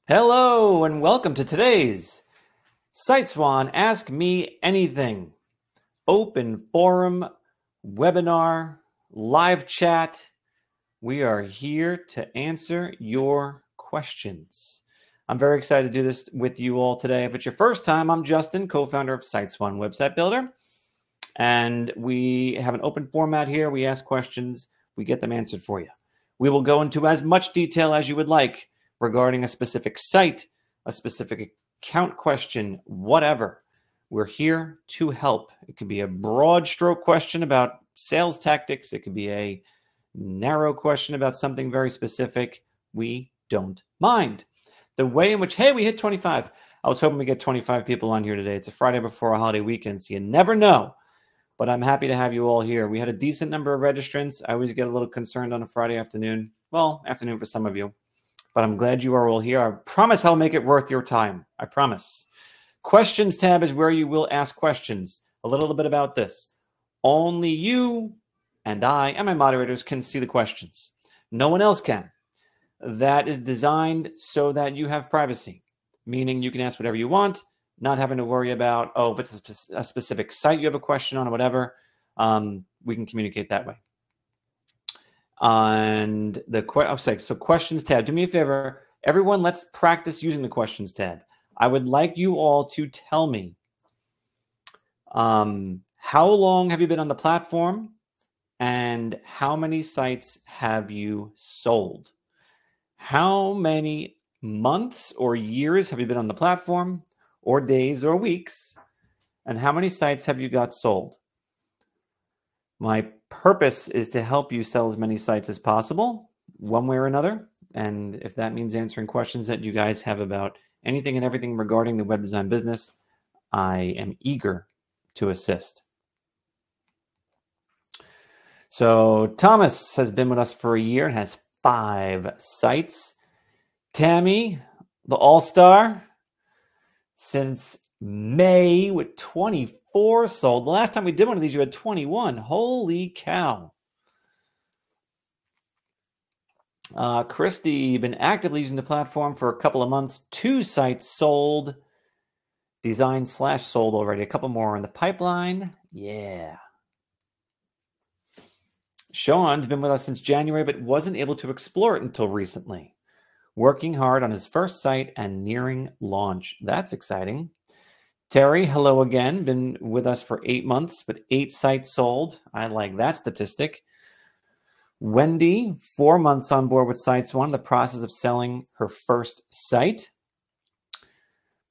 Hello and welcome to today's SiteSwan Ask Me Anything open forum webinar live chat. We are here to answer your questions. I'm very excited to do this with you all today. If it's your first time, I'm Justin, co-founder of SiteSwan Website Builder, and we have an open format here. We ask questions, we get them answered for you. We will go into as much detail as you would like regarding a specific site, a specific account question, whatever. We're here to help. It could be a broad stroke question about sales tactics. It could be a narrow question about something very specific. We don't mind. The way in which, hey, we hit 25. I was hoping we get 25 people on here today. It's a Friday before a holiday weekend, so you never know. But I'm happy to have you all here. We had a decent number of registrants. I always get a little concerned on a Friday afternoon. Well, afternoon for some of you. But I'm glad you are all here. I promise I'll make it worth your time. I promise. Questions tab is where you will ask questions. A little bit about this. Only you and I and my moderators can see the questions. No one else can. That is designed so that you have privacy, meaning you can ask whatever you want, not having to worry about, oh, if it's a specific site you have a question on or whatever, we can communicate that way. And so questions tab. Do me a favor, everyone, let's practice using the questions tab. I would like you all to tell me how long have you been on the platform and how many sites have you sold? How many months or years have you been on the platform, or days or weeks, and how many sites have you got sold? My purpose is to help you sell as many sites as possible, one way or another. And if that means answering questions that you guys have about anything and everything regarding the web design business, I am eager to assist. So Thomas has been with us for a year and has 5 sites. Tammy, the all-star, since May with 24 sold. The last time we did one of these, you had 21. Holy cow. Christy, been actively using the platform for a couple of months. 2 sites sold. Design/sold already. A couple more in the pipeline. Yeah. Sean's been with us since January, but wasn't able to explore it until recently. Working hard on his first site and nearing launch. That's exciting. Terry, hello again. Been with us for 8 months, but 8 sites sold. I like that statistic. Wendy, 4 months on board with SiteSwan, in the process of selling her first site.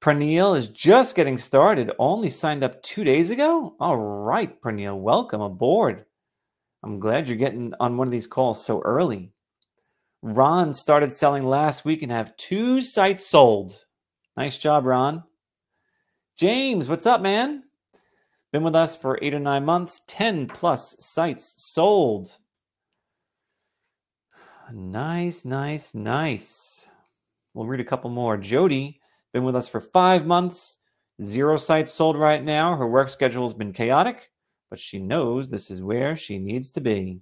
Praneel is just getting started, only signed up 2 days ago. All right, Praneel, welcome aboard. I'm glad you're getting on one of these calls so early. Ron started selling last week and have 2 sites sold. Nice job, Ron. James, what's up, man? Been with us for 8 or 9 months, 10 plus sites sold. Nice, nice, nice. We'll read a couple more. Jody, been with us for 5 months, 0 sites sold right now. Her work schedule has been chaotic, but she knows this is where she needs to be.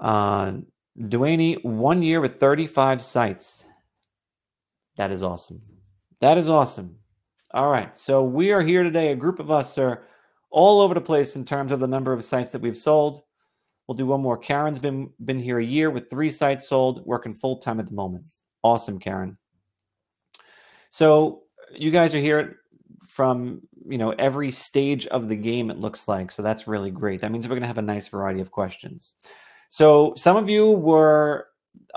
Duane, 1 year with 35 sites. That is awesome. That is awesome. All right, so we are here today. A group of us are all over the place in terms of the number of sites that we've sold. We'll do one more. Karen's been here a year with 3 sites sold, working full-time at the moment. Awesome, Karen. So you guys are here from, every stage of the game, it looks like. So that's really great. That means we're going to have a nice variety of questions. So some of you were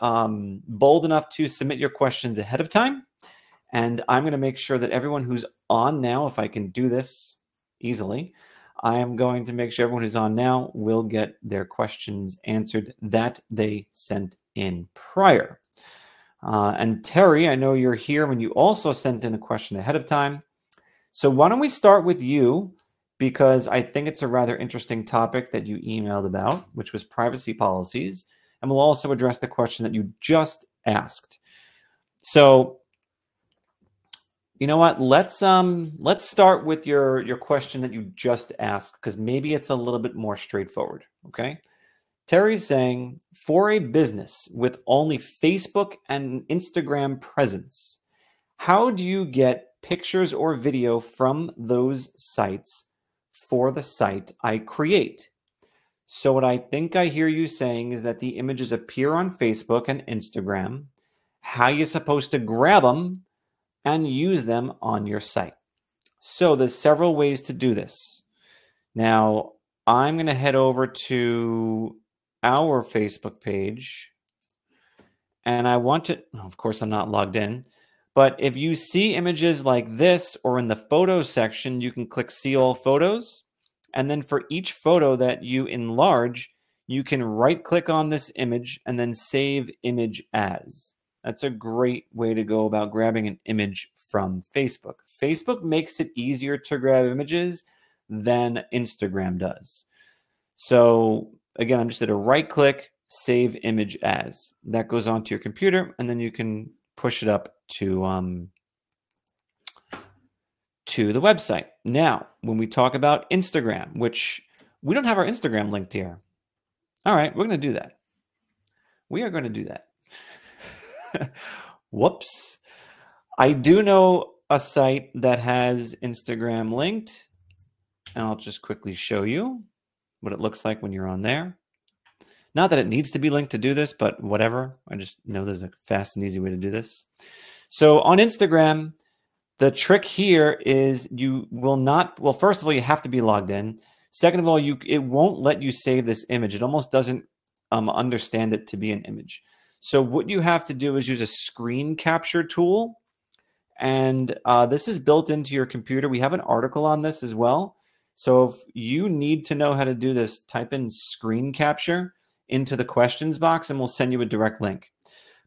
bold enough to submit your questions ahead of time. And I'm going to make sure that everyone who's on now, if I can do this easily, I am going to make sure everyone who's on now will get their questions answered that they sent in prior. And Terry, I know you're here when you also sent in a question ahead of time. So why don't we start with you, because I think it's a rather interesting topic that you emailed about, which was privacy policies. And we'll also address the question that you just asked. So you know what? Let's start with your question that you just asked, because maybe it's a little bit more straightforward. Okay. Terry's saying, for a business with only Facebook and Instagram presence, how do you get pictures or video from those sites for the site I create? So what I think I hear you saying is that the images appear on Facebook and Instagram. How are you supposed to grab them and use them on your site? So there's several ways to do this. Now, I'm going to head over to our Facebook page, and I want to, of course, I'm not logged in, but if you see images like this or in the photos section, you can click see all photos. And then for each photo that you enlarge, you can right click on this image and then save image as. That's a great way to go about grabbing an image from Facebook. Facebook makes it easier to grab images than Instagram does. So again, I'm just going to right click, save image as. That goes onto your computer, and then you can push it up to the website. Now, when we talk about Instagram, which we don't have our Instagram linked here. All right, we're going to do that. We are going to do that. Whoops. I do know a site that has Instagram linked, and I'll just quickly show you what it looks like when you're on there. Not that it needs to be linked to do this, but whatever. I just know there's a fast and easy way to do this. So on Instagram, the trick here is you will not, well, first of all, you have to be logged in. Second of all, it won't let you save this image. It almost doesn't understand it to be an image. So what you have to do is use a screen capture tool. And this is built into your computer. We have an article on this as well. So if you need to know how to do this, type in screen capture into the questions box and we'll send you a direct link.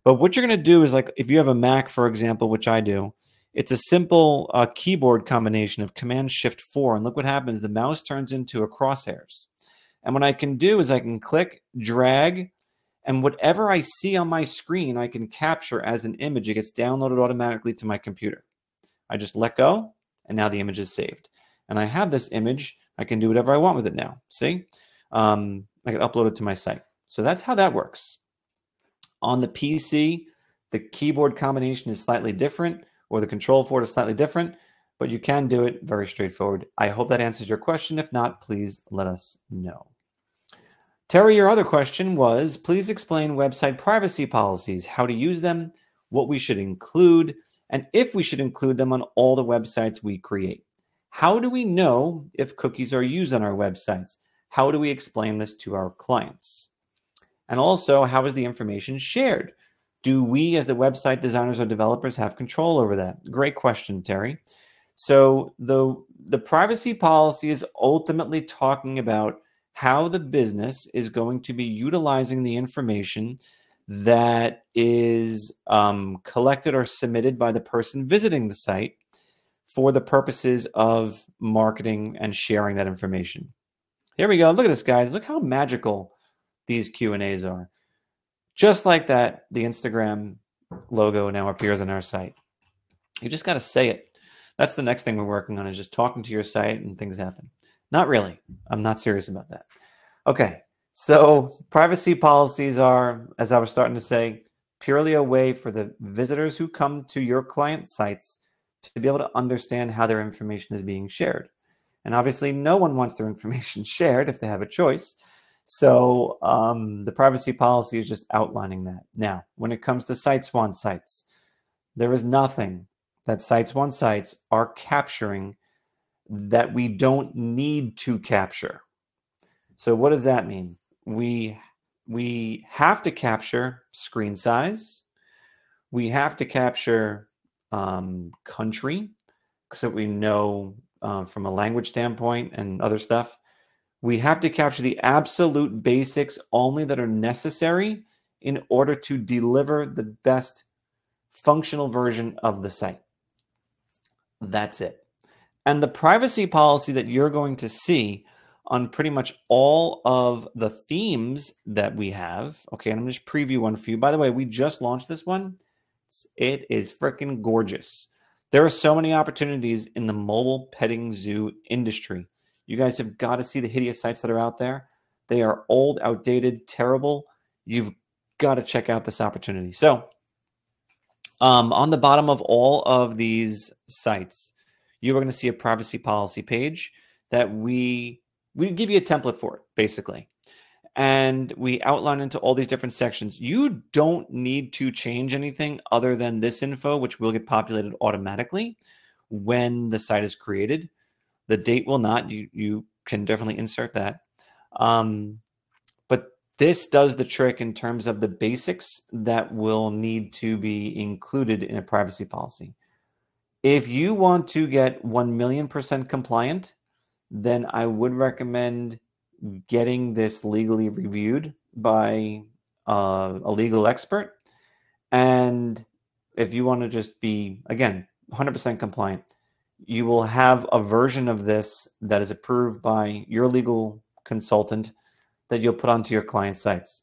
But what you're going to do is, like, if you have a Mac, for example, which I do, it's a simple keyboard combination of Command-Shift-4. And look what happens. The mouse turns into a crosshairs. And what I can do is I can click, drag, and whatever I see on my screen, I can capture as an image. It gets downloaded automatically to my computer. I just let go, and now the image is saved. And I have this image. I can do whatever I want with it now. See? I can upload it to my site. So that's how that works. On the PC, the keyboard combination is slightly different, or the control for it is slightly different, but you can do it very straightforward. I hope that answers your question. If not, please let us know. Terry, your other question was, please explain website privacy policies, how to use them, what we should include, and if we should include them on all the websites we create. How do we know if cookies are used on our websites? How do we explain this to our clients? And also, how is the information shared? Do we, as the website designers or developers, have control over that? Great question, Terry. So the privacy policy is ultimately talking about how the business is going to be utilizing the information that is collected or submitted by the person visiting the site for the purposes of marketing and sharing that information. Here we go. Look at this, guys. Look how magical these Q&As are. Just like that, the Instagram logo now appears on our site. You just got to say it. That's the next thing we're working on, is just talking to your site and things happen. Not really. I'm not serious about that. Okay, so privacy policies are, as I was starting to say, purely a way for the visitors who come to your client sites to be able to understand how their information is being shared. And obviously, no one wants their information shared if they have a choice. So the privacy policy is just outlining that. Now, when it comes to SiteSwan sites, there is nothing that SiteSwan sites are capturing that we don't need to capture. So what does that mean? We have to capture screen size. We have to capture country, so that we know from a language standpoint and other stuff. We have to capture the absolute basics only that are necessary in order to deliver the best functional version of the site. That's it. And the privacy policy that you're going to see on pretty much all of the themes that we have. Okay, and I'm just preview one for you. By the way, we just launched this one. It is freaking gorgeous. There are so many opportunities in the mobile petting zoo industry. You guys have got to see the hideous sites that are out there. They are old, outdated, terrible. You've got to check out this opportunity. So on the bottom of all of these sites, you are going to see a privacy policy page that we give you a template for it, basically. And we outline into all these different sections. You don't need to change anything other than this info, which will get populated automatically when the site is created. The date will not. You can definitely insert that. But this does the trick in terms of the basics that will need to be included in a privacy policy. If you want to get 1,000,000% compliant, then I would recommend getting this legally reviewed by a legal expert. And if you want to just be, again, 100% compliant, you will have a version of this that is approved by your legal consultant that you'll put onto your client sites.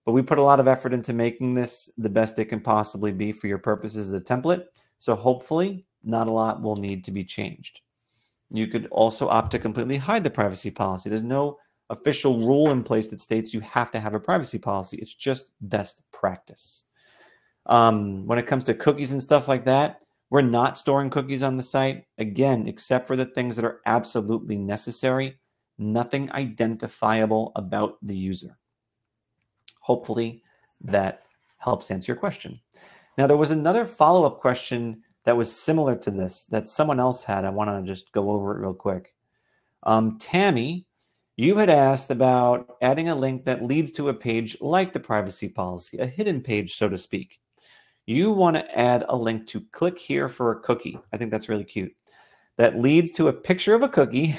But we put a lot of effort into making this the best it can possibly be for your purposes as a template. So hopefully not a lot will need to be changed. You could also opt to completely hide the privacy policy. There's no official rule in place that states you have to have a privacy policy. It's just best practice. When it comes to cookies and stuff like that, we're not storing cookies on the site. Again, except for the things that are absolutely necessary. Nothing identifiable about the user. Hopefully that helps answer your question. Now, there was another follow-up question that was similar to this that someone else had. I want to just go over it real quick. Tammy, you had asked about adding a link that leads to a page like the privacy policy, a hidden page, so to speak. You want to add a link to click here for a cookie. I think that's really cute. That leads to a picture of a cookie,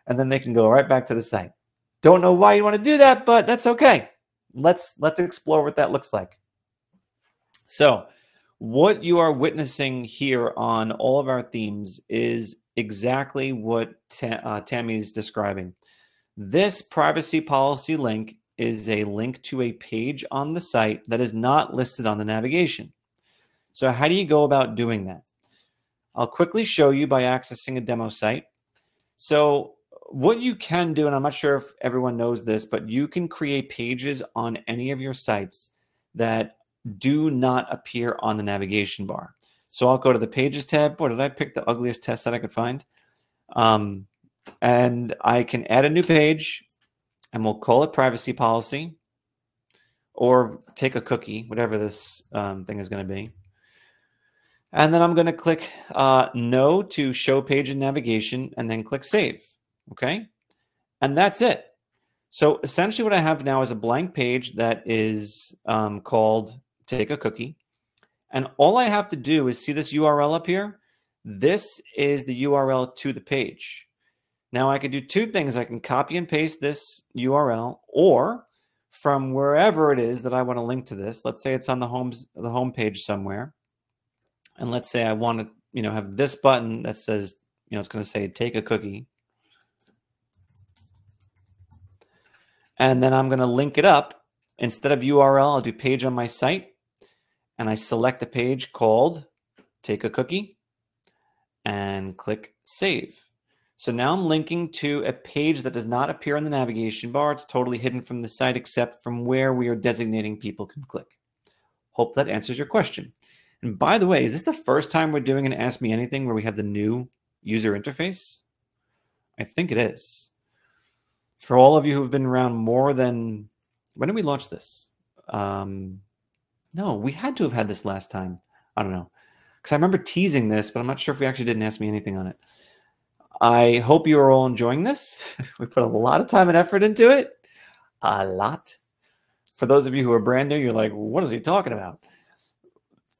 and then they can go right back to the site. Don't know why you want to do that, but that's okay. Let's explore what that looks like. So what you are witnessing here on all of our themes is exactly what Tammy is describing. This privacy policy link is a link to a page on the site that is not listed on the navigation. So how do you go about doing that? I'll quickly show you by accessing a demo site. So what you can do, and I'm not sure if everyone knows this, but you can create pages on any of your sites that do not appear on the navigation bar. So I'll go to the Pages tab. Boy, did I pick the ugliest test that I could find? And I can add a new page, and we'll call it privacy policy, or take a cookie, whatever this thing is going to be. And then I'm going to click no to show page and navigation, and then click save. Okay, and that's it. So essentially what I have now is a blank page that is called take a cookie. And all I have to do is see this URL up here. This is the URL to the page. Now I can do two things. I can copy and paste this URL, or from wherever it is that I want to link to this. Let's say it's on the home page somewhere. And let's say I want to, have this button that says, it's going to say take a cookie. And then I'm going to link it up. Instead of URL, I'll do page on my site. And I select the page called Take a Cookie and click Save. So now I'm linking to a page that does not appear on the navigation bar. It's totally hidden from the site except from where we are designating people can click. Hope that answers your question. And by the way, is this the first time we're doing an Ask Me Anything where we have the new user interface? I think it is. For all of you who've been around more than, when did we launch this? No, we had to have had this last time. I don't know. Because I remember teasing this, but I'm not sure if we actually didn't Ask Me Anything on it. I hope you are all enjoying this. We put a lot of time and effort into it. A lot. For those of you who are brand new, you're like, what is he talking about?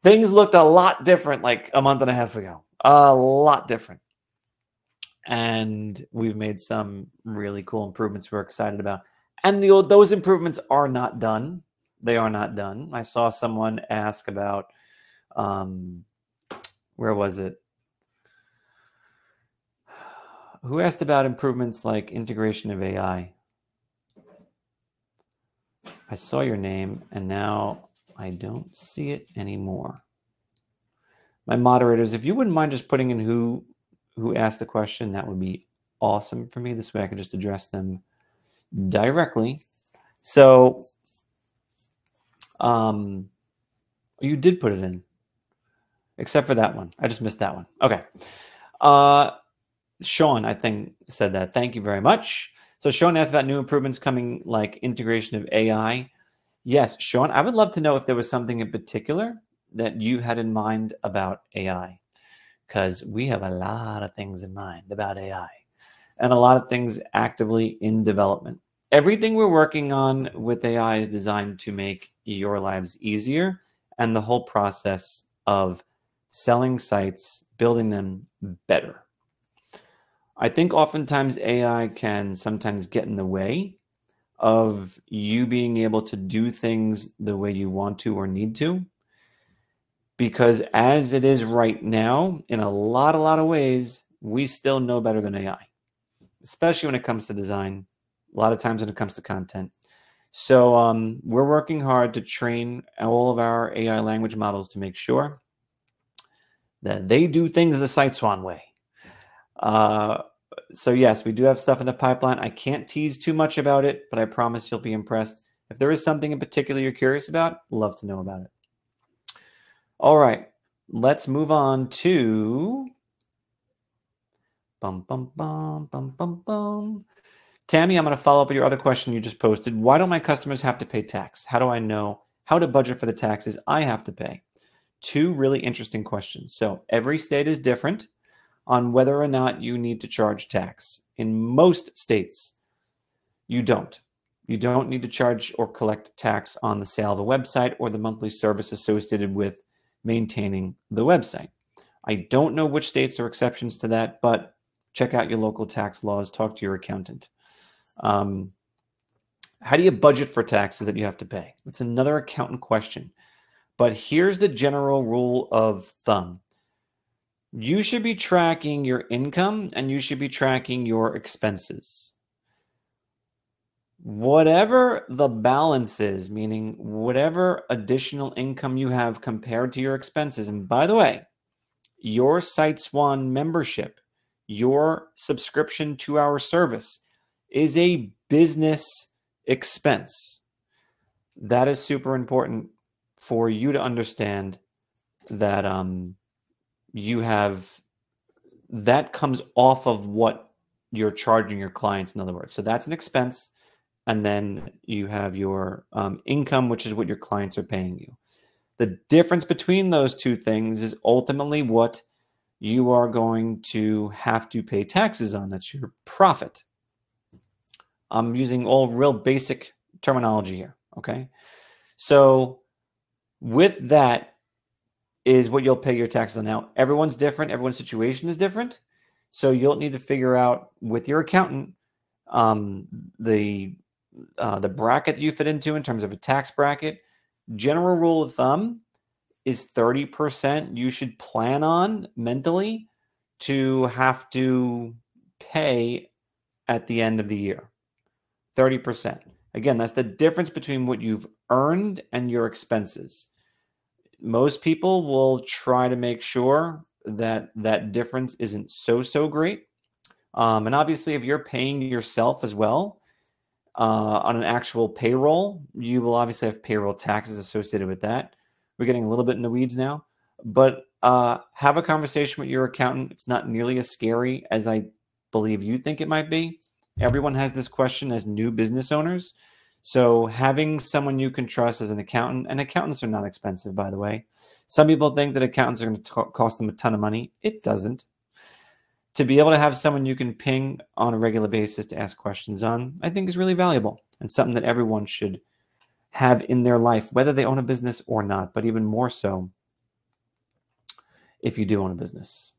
Things looked a lot different like a month and a half ago. A lot different. And we've made some really cool improvements we're excited about. And those improvements are not done. They are not done. I saw someone ask about, where was it? Who asked about improvements like integration of AI? I saw your name, and now I don't see it anymore. My moderators, if you wouldn't mind just putting in who asked the question, that would be awesome for me. This way I can just address them directly. So you did put it in, except for that one. I just missed that one. Okay. Sean, I think, said that. Thank you very much. So Sean asked about new improvements coming, like integration of AI. Yes, Sean, I would love to know if there was something in particular that you had in mind about AI, because we have a lot of things in mind about AI and a lot of things actively in development. Everything we're working on with AI is designed to make your lives easier and the whole process of selling sites, building them better. I think oftentimes AI can sometimes get in the way of you being able to do things the way you want to or need to. Because as it is right now, in a lot of ways, we still know better than AI, especially when it comes to design, a lot of times when it comes to content. So we're working hard to train all of our AI language models to make sure that they do things the SiteSwan way. So yes, we do have stuff in the pipeline. I can't tease too much about it, but I promise you'll be impressed. If there is something in particular you're curious about, love to know about it. All right, let's move on to Tammy, I'm going to follow up with your other question you just posted. Why don't my customers have to pay tax? How do I know how to budget for the taxes I have to pay? Two really interesting questions. So every state is different on whether or not you need to charge tax. In most states, you don't. You don't need to charge or collect tax on the sale of a website or the monthly service associated with maintaining the website. I don't know which states are exceptions to that, but check out your local tax laws. Talk to your accountant. How do you budget for taxes that you have to pay? That's another accountant question. But here's the general rule of thumb. You should be tracking your income and you should be tracking your expenses. Whatever the balance is, meaning whatever additional income you have compared to your expenses. And by the way, your SiteSwan membership, your subscription to our service is a business expense. That is super important for you to understand that you have, that comes off of what you're charging your clients, in other words. So that's an expense. And then you have your income, which is what your clients are paying you. The difference between those two things is ultimately what you are going to have to pay taxes on. That's your profit. I'm using all real basic terminology here, okay? So with that is what you'll pay your taxes on. Now, everyone's different. Everyone's situation is different. So you'll need to figure out with your accountant the bracket that you fit into in terms of a tax bracket. General rule of thumb is 30% you should plan on mentally to have to pay at the end of the year. 30%. Again, that's the difference between what you've earned and your expenses. Most people will try to make sure that that difference isn't so great. And obviously, if you're paying yourself as well on an actual payroll, you will obviously have payroll taxes associated with that. We're getting a little bit in the weeds now, but have a conversation with your accountant. It's not nearly as scary as I believe you think it might be. Everyone has this question as new business owners. So having someone you can trust as an accountant, and accountants are not expensive, by the way. Some people think that accountants are going to cost them a ton of money. It doesn't. To be able to have someone you can ping on a regular basis to ask questions on, I think is really valuable and something that everyone should have in their life, whether they own a business or not, but even more so if you do own a business.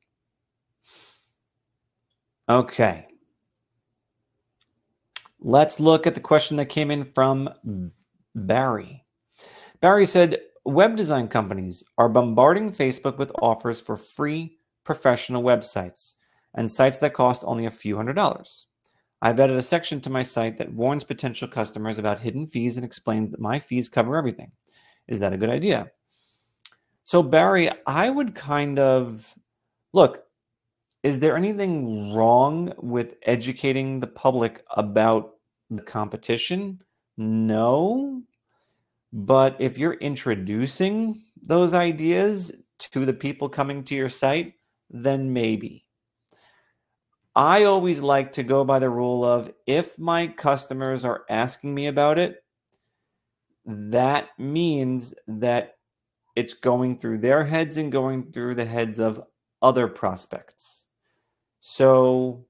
Okay. Let's look at the question that came in from Barry. Barry said, web design companies are bombarding Facebook with offers for free professional websites and sites that cost only a few $100s. I've added a section to my site that warns potential customers about hidden fees and explains that my fees cover everything. Is that a good idea? So Barry, I would kind of, look, is there anything wrong with educating the public about the competition? No. But if you're introducing those ideas to the people coming to your site, then maybe. I always like to go by the rule of, if my customers are asking me about it, that means that it's going through their heads and going through the heads of other prospects. So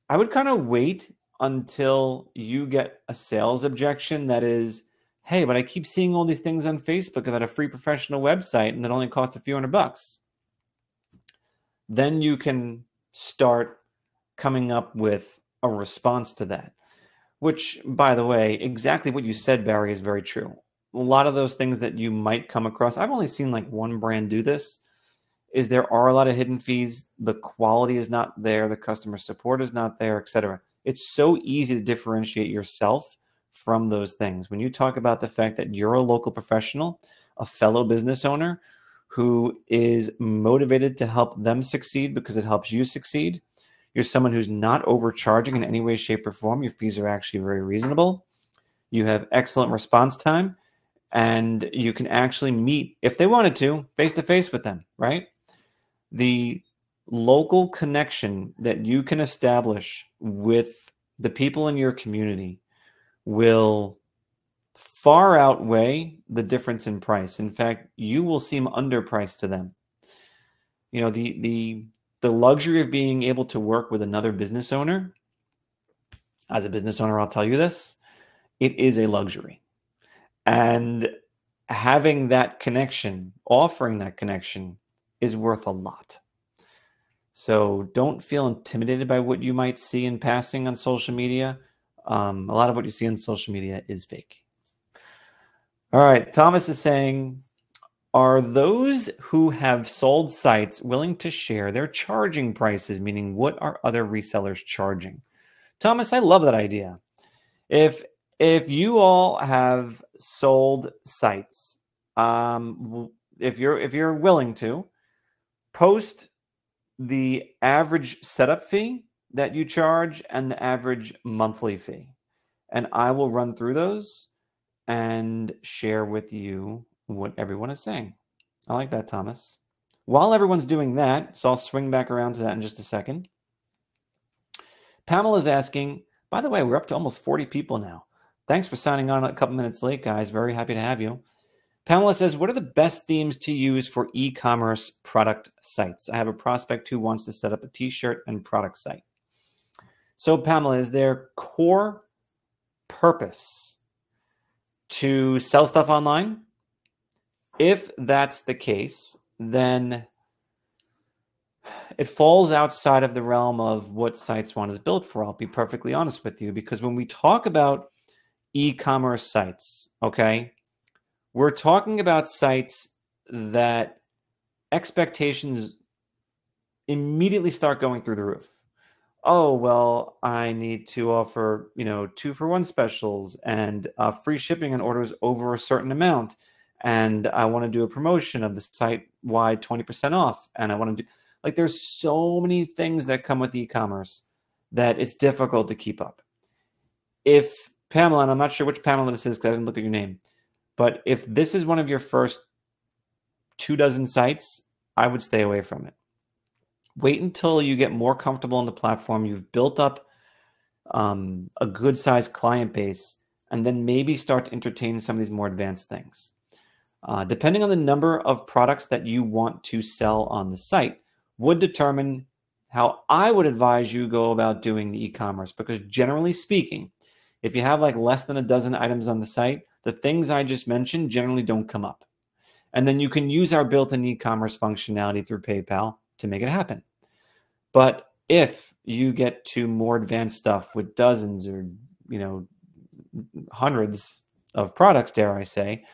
I would kind of wait until you get a sales objection that is, hey, but I keep seeing all these things on Facebook about a free professional website and it only costs a few $100. Then you can start coming up with a response to that. Which, by the way, exactly what you said, Barry, is very true. A lot of those things that you might come across, I've only seen like one brand do this, is there are a lot of hidden fees. The quality is not there. The customer support is not there, etc. It's so easy to differentiate yourself from those things. When you talk about the fact that you're a local professional, a fellow business owner who is motivated to help them succeed because it helps you succeed, you're someone who's not overcharging in any way, shape, or form. Your fees are actually very reasonable. You have excellent response time, and you can actually meet, if they wanted to, face-to-face with them, right? The local connection that you can establish with the people in your community will far outweigh the difference in price. In fact, you will seem underpriced to them. You know, the luxury of being able to work with another business owner, as a business owner, I'll tell you this, it is a luxury. And having that connection, offering that connection, is worth a lot. So don't feel intimidated by what you might see in passing on social media. A lot of what you see on social media is fake. All right, Thomas is saying, are those who have sold sites willing to share their charging prices? Meaning, what are other resellers charging? Thomas, I love that idea. If you all have sold sites, if you're willing to, post the average setup fee that you charge and the average monthly fee, and I will run through those and share with you what everyone is saying. I like that, Thomas. While everyone's doing that, so I'll swing back around to that in just a second. Pamela's asking, by the way, we're up to almost 40 people now. Thanks for signing on a couple minutes late, guys. Very happy to have you. Pamela says, what are the best themes to use for e-commerce product sites? I have a prospect who wants to set up a t-shirt and product site. So Pamela, is their core purpose to sell stuff online? If that's the case, then it falls outside of the realm of what SiteSwan is built for. I'll be perfectly honest with you, because when we talk about e-commerce sites, okay, we're talking about sites that expectations immediately start going through the roof. Oh, well, I need to offer, 2-for-1 specials and free shipping on orders over a certain amount. And I want to do a promotion of the site-wide 20% off. And I want to do, like, there's so many things that come with e-commerce that it's difficult to keep up. If Pamela, and I'm not sure which Pamela this is because I didn't look at your name, but if this is one of your first 24 sites, I would stay away from it. Wait until you get more comfortable on the platform. You've built up a good sized client base, and then maybe start to entertain some of these more advanced things. Depending on the number of products that you want to sell on the site would determine how I would advise you go about doing the e-commerce, because generally speaking, if you have like less than a dozen items on the site, the things I just mentioned generally don't come up. And then you can use our built-in e-commerce functionality through PayPal to make it happen. But if you get to more advanced stuff with dozens or, hundreds of products, dare I say,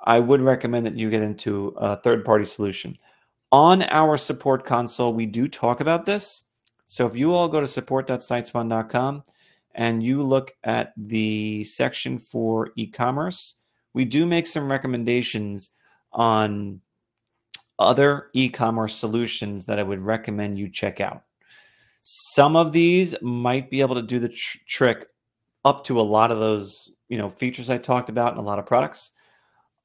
I would recommend that you get into a third-party solution. On our support console, we do talk about this. So if you all go to support.siteswan.com and you look at the section for e-commerce, we do make some recommendations on other e-commerce solutions that I would recommend you check out. Some of these might be able to do the trick up to a lot of those, features I talked about in a lot of products.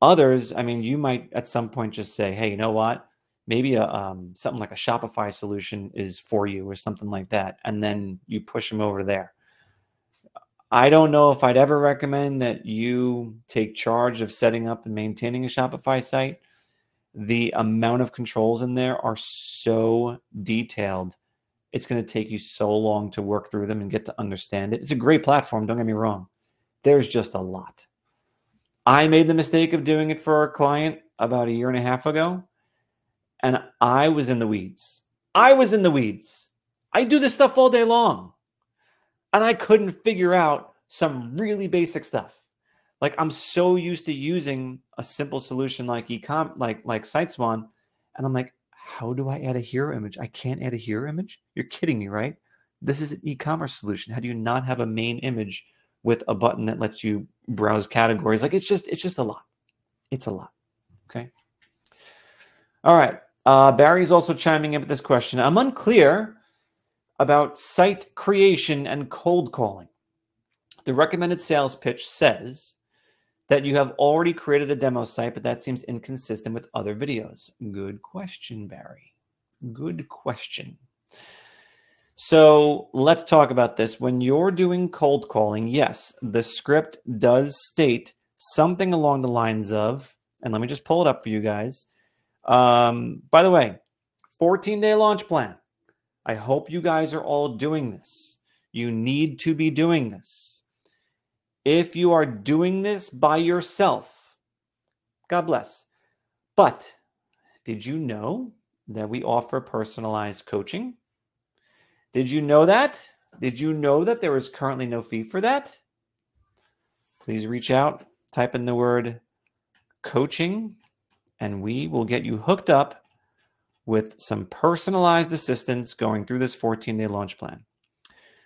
Others, I mean, you might at some point just say, hey, you know what? Maybe something like a Shopify solution is for you or something like that. And then you push them over there. I don't know if I'd ever recommend that you take charge of setting up and maintaining a Shopify site. The amount of controls in there are so detailed. It's going to take you so long to work through them and get to understand it. It's a great platform, don't get me wrong. There's just a lot. I made the mistake of doing it for a client about 1.5 years ago, and I was in the weeds. I do this stuff all day long, and I couldn't figure out some really basic stuff. Like, I'm so used to using a simple solution like like SiteSwan, and I'm like, how do I add a hero image? I can't add a hero image? You're kidding me, right? This is an e-commerce solution. How do you not have a main image with a button that lets you browse categories? Like, it's just a lot. It's a lot. Okay. All right. Barry's also chiming in with this question. I'm unclear about site creation and cold calling. The recommended sales pitch says that you have already created a demo site, but that seems inconsistent with other videos. Good question, Barry. Good question. So let's talk about this. When you're doing cold calling, yes, the script does state something along the lines of, and let me just pull it up for you guys. By the way, 14-day launch plan. I hope you guys are all doing this. You need to be doing this. If you are doing this by yourself, God bless. But did you know that we offer personalized coaching? Did you know that? Did you know that there is currently no fee for that? Please reach out, type in the word coaching, and we will get you hooked up with some personalized assistance going through this 14-day launch plan.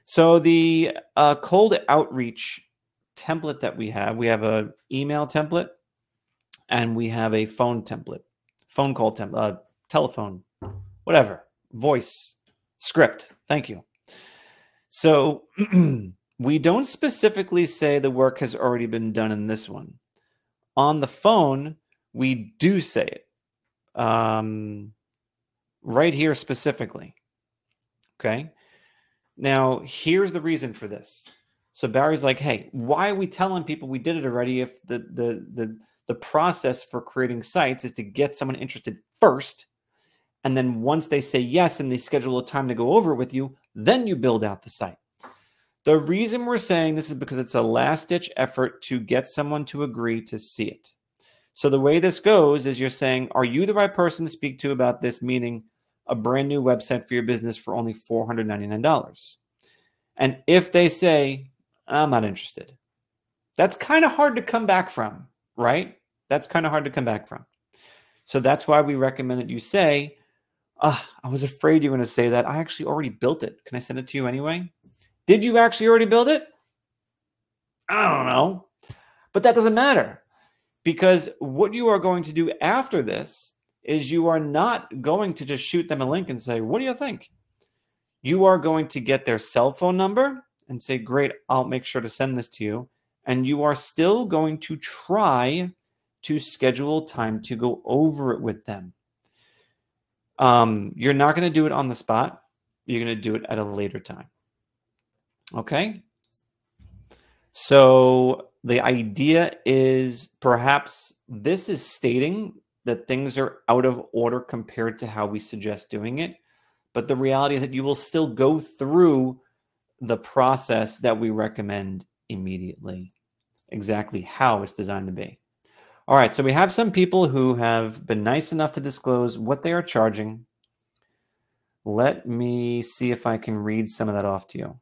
So the cold outreach template that we have an email template and we have a phone template, phone call template, telephone, whatever, voice, script. Thank you. So we don't specifically say the work has already been done in this one. On the phone, we do say it right here specifically. Okay. Now, here's the reason for this. So Barry's like, hey, why are we telling people we did it already if the process for creating sites is to get someone interested first, and then once they say yes and they schedule a time to go over it with you, then you build out the site. The reason we're saying this is because it's a last-ditch effort to get someone to agree to see it. So the way this goes is you're saying, are you the right person to speak to about this, meaning a brand new website for your business for only $499? And if they say, I'm not interested, that's kind of hard to come back from, right? That's kind of hard to come back from. So that's why we recommend that you say, I was afraid you were going to say that. I actually already built it. Can I send it to you anyway? Did you actually already build it? I don't know. But that doesn't matter, because what you are going to do after this is you are not going to just shoot them a link and say, what do you think? You are going to get their cell phone number and say, great, I'll make sure to send this to you. And you are still going to try to schedule time to go over it with them. You're not going to do it on the spot. You're going to do it at a later time. Okay? So the idea is perhaps this is stating that things are out of order compared to how we suggest doing it. But the reality is that you will still go through the process that we recommend immediately, exactly how it's designed to be. All right, so we have some people who have been nice enough to disclose what they are charging. Let me see if I can read some of that off to you.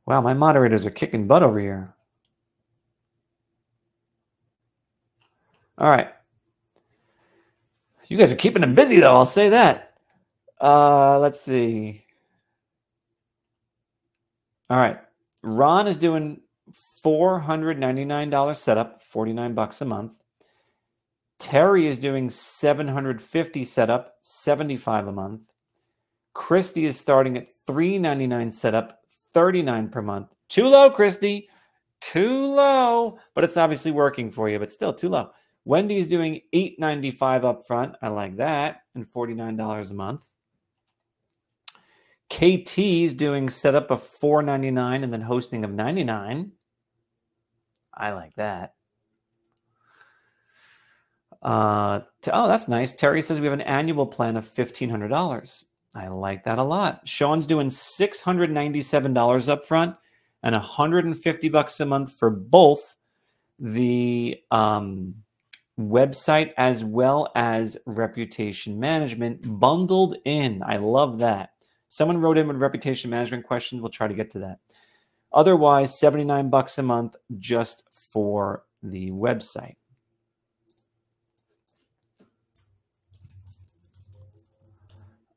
Wow, my moderators are kicking butt over here. All right. You guys are keeping them busy, though. I'll say that. Let's see. All right. Ron is doing $499 setup, $49 a month. Terry is doing 750 setup, 75 a month. Christy is starting at $3.99 setup, $39 per month. Too low, Christy. Too low, but it's obviously working for you, but still too low. Wendy is doing $8.95 up front. I like that, and $49 a month. KT is doing setup of $4.99 and then hosting of $99. I like that. Oh, that's nice. Terry says we have an annual plan of $1,500. I like that a lot. Sean's doing $697 up front and $150 a month for both the website as well as reputation management bundled in. I love that. Someone wrote in with reputation management questions. We'll try to get to that. Otherwise, $79 a month just for the website.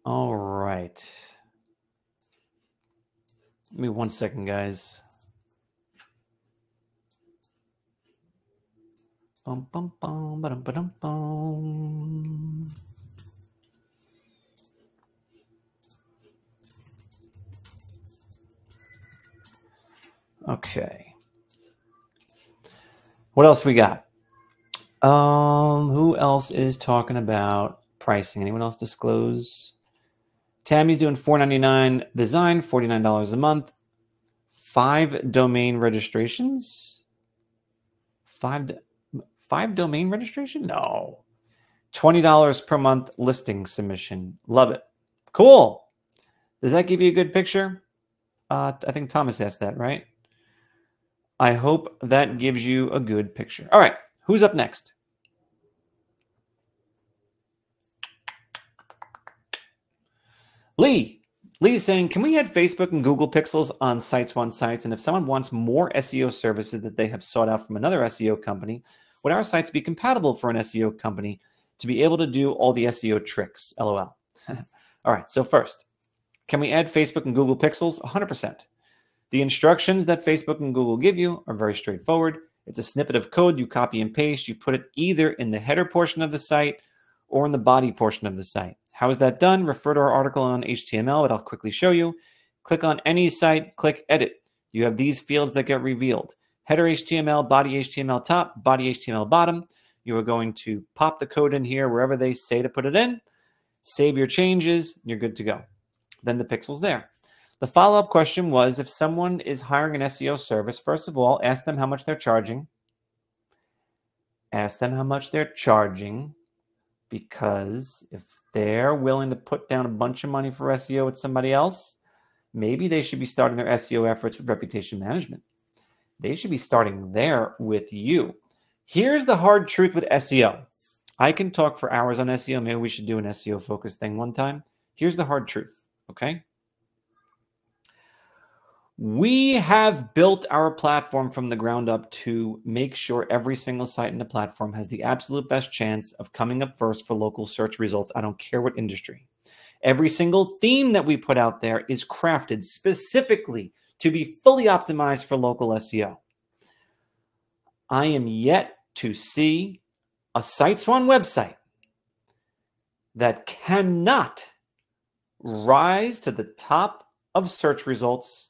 All right. Give me 1 second, guys. Bum, bum, bum, ba-dum, ba-dum, bum. Okay. What else we got? Who else is talking about pricing? Anyone else disclose? Tammy's doing $4.99 design, $49 a month. 5 domain registrations. 5 domain registration? No. $20 per month listing submission. Love it. Cool. Does that give you a good picture? I think Thomas asked that, right? I hope that gives you a good picture. All right. Who's up next? Lee. Lee's saying, can we add Facebook and Google pixels on SiteSwan sites? And if someone wants more SEO services that they have sought out from another SEO company, would our sites be compatible for an SEO company to be able to do all the SEO tricks? LOL. All right. So first, can we add Facebook and Google pixels? 100%. The instructions that Facebook and Google give you are very straightforward. It's a snippet of code you copy and paste. You put it either in the header portion of the site or in the body portion of the site. How is that done? Refer to our article on HTML, but I'll quickly show you. Click on any site, click edit. You have these fields that get revealed. Header HTML, body HTML top, body HTML bottom. You are going to pop the code in here wherever they say to put it in. Save your changes, you're good to go. Then the pixel's there. The follow-up question was, if someone is hiring an SEO service, first of all, ask them how much they're charging. Ask them how much they're charging, because if they're willing to put down a bunch of money for SEO with somebody else, maybe they should be starting their SEO efforts with reputation management. They should be starting there with you. Here's the hard truth with SEO. I can talk for hours on SEO. Maybe we should do an SEO focused thing one time. Here's the hard truth, okay? We have built our platform from the ground up to make sure every single site in the platform has the absolute best chance of coming up first for local search results. I don't care what industry. Every single theme that we put out there is crafted specifically to be fully optimized for local SEO. I am yet to see a SiteSwan website that cannot rise to the top of search results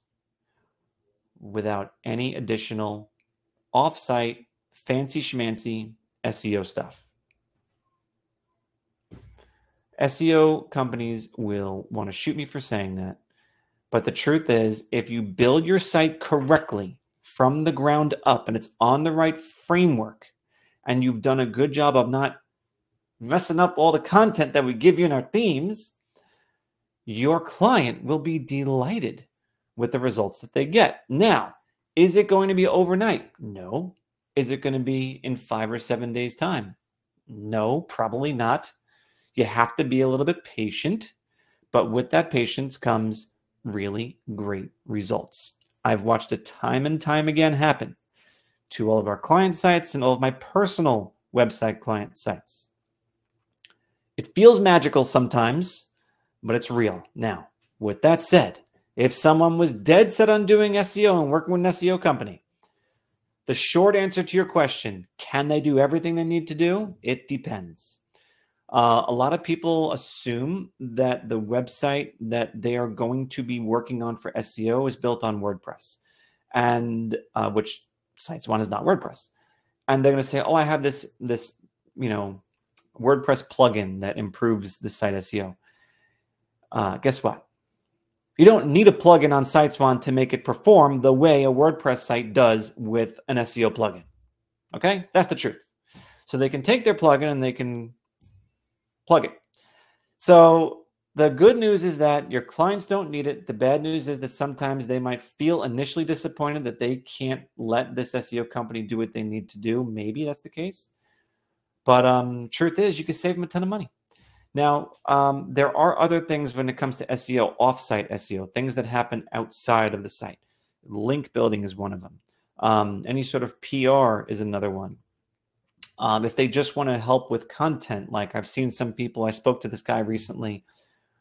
without any additional off-site, fancy schmancy SEO stuff. SEO companies will want to shoot me for saying that, but the truth is, if you build your site correctly from the ground up and it's on the right framework, and you've done a good job of not messing up all the content that we give you in our themes, your client will be delighted with the results that they get. Now, is it going to be overnight? No. Is it going to be in 5 or 7 days' time? No, probably not. You have to be a little bit patient, but with that patience comes really great results. I've watched it time and time again happen to all of our client sites and all of my personal website client sites. It feels magical sometimes, but it's real. Now, with that said, if someone was dead set on doing SEO and working with an SEO company, the short answer to your question, can they do everything they need to do? It depends. A lot of people assume that the website that they are going to be working on for SEO is built on WordPress, and which SiteSwan is not WordPress. And they're going to say, "Oh, I have this WordPress plugin that improves the site SEO." Guess what? You don't need a plugin on SiteSwan to make it perform the way a WordPress site does with an SEO plugin. Okay, that's the truth. So they can take their plugin and they can plug it. So the good news is that your clients don't need it. The bad news is that sometimes they might feel initially disappointed that they can't let this SEO company do what they need to do. Maybe that's the case. But truth is, you can save them a ton of money. Now, there are other things when it comes to SEO, off-site SEO, things that happen outside of the site. Link building is one of them. Any sort of PR is another one. If they just want to help with content, like I've seen some people, I spoke to this guy recently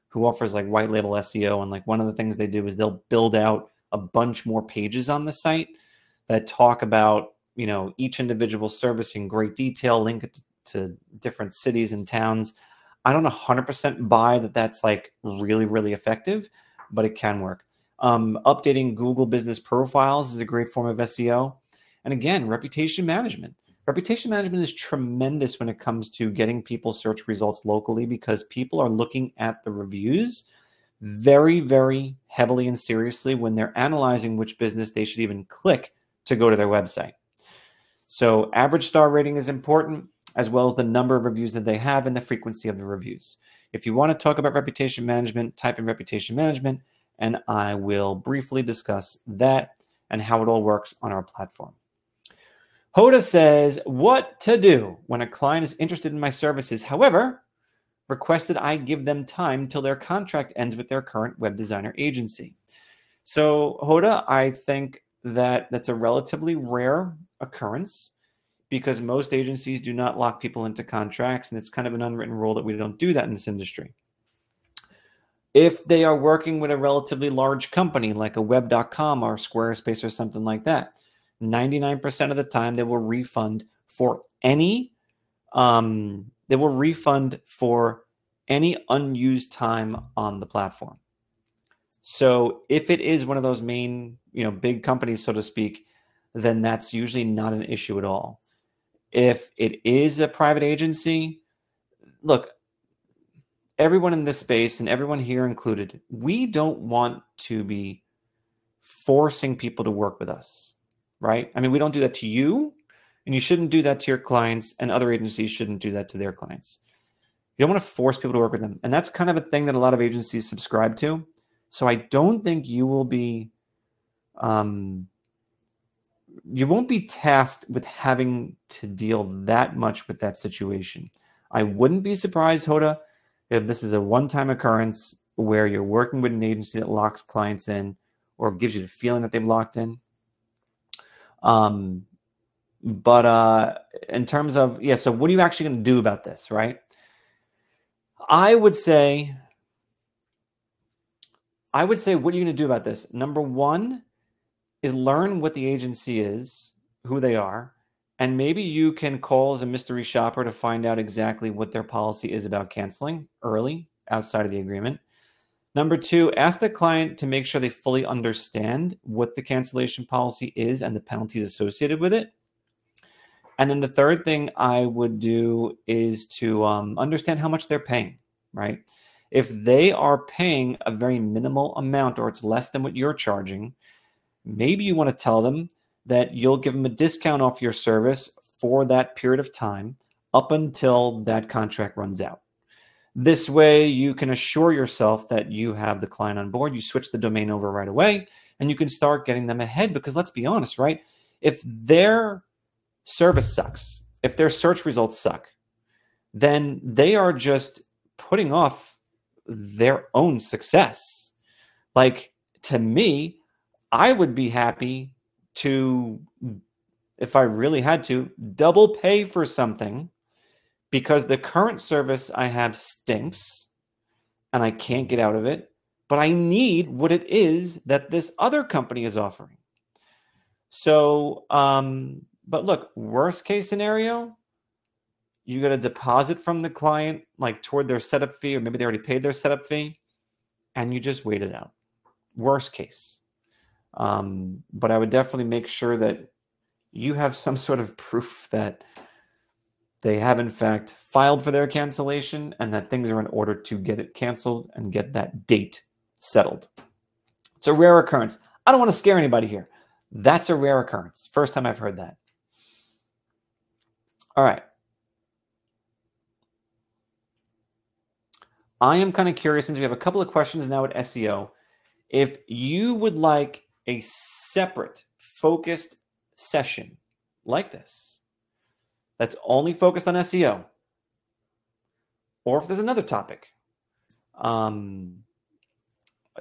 who offers like white label SEO, and like one of the things they do is they'll build out a bunch more pages on the site that talk about, each individual service in great detail, link it to different cities and towns. I don't 100% buy that that's like really, really effective, but it can work. Updating Google business profiles is a great form of SEO. And again, reputation management. Reputation management is tremendous when it comes to getting people search results locally, because people are looking at the reviews very, very heavily and seriously when they're analyzing which business they should even click to go to their website. So average star rating is important, as well as the number of reviews that they have and the frequency of the reviews. If you want to talk about reputation management, type in reputation management, and I will briefly discuss that and how it all works on our platform. Hoda says, what to do when a client is interested in my services, however, requested I give them time till their contract ends with their current web designer agency. So Hoda, I think that that's a relatively rare occurrence, because most agencies do not lock people into contracts, and it's kind of an unwritten rule that we don't do that in this industry. If they are working with a relatively large company like a web.com or Squarespace or something like that, 99% of the time they will refund for any unused time on the platform. So if it is one of those main, big companies, so to speak, then that's usually not an issue at all. If it is a private agency, look, everyone in this space, and everyone here included, we don't want to be forcing people to work with us, right? I mean, we don't do that to you, and you shouldn't do that to your clients, and other agencies shouldn't do that to their clients. You don't want to force people to work with them. And that's kind of a thing that a lot of agencies subscribe to. So I don't think you will be, you won't be tasked with having to deal that much with that situation. I wouldn't be surprised, Hoda, if this is a one-time occurrence where you're working with an agency that locks clients in or gives you the feeling that they've locked in. But in terms of, so what are you actually going to do about this, right? I would say, what are you going to do about this? Number one is learn what the agency is, who they are, and maybe you can call as a mystery shopper to find out exactly what their policy is about canceling early outside of the agreement. Number two, ask the client to make sure they fully understand what the cancellation policy is and the penalties associated with it. And then the third thing I would do is to understand how much they're paying, right? If they are paying a very minimal amount, or it's less than what you're charging, maybe you want to tell them that you'll give them a discount off your service for that period of time up until that contract runs out. This way you can assure yourself that you have the client on board. You switch the domain over right away, and you can start getting them ahead, because let's be honest, right? If their service sucks, if their search results suck, then they are just putting off their own success. Like, to me, I would be happy to, if I really had to, double pay for something because the current service I have stinks and I can't get out of it, but I need what it is that this other company is offering. So, but look, worst case scenario, you get a deposit from the client, like toward their setup fee, or maybe they already paid their setup fee, and you just wait it out. Worst case. But I would definitely make sure that you have some sort of proof that they have in fact filed for their cancellation and that things are in order to get it canceled and get that date settled. It's a rare occurrence. I don't want to scare anybody here. That's a rare occurrence. First time I've heard that. All right. I am kind of curious, since we have a couple of questions now at SEO, if you would like a separate focused session like this that's only focused on SEO, or if there's another topic,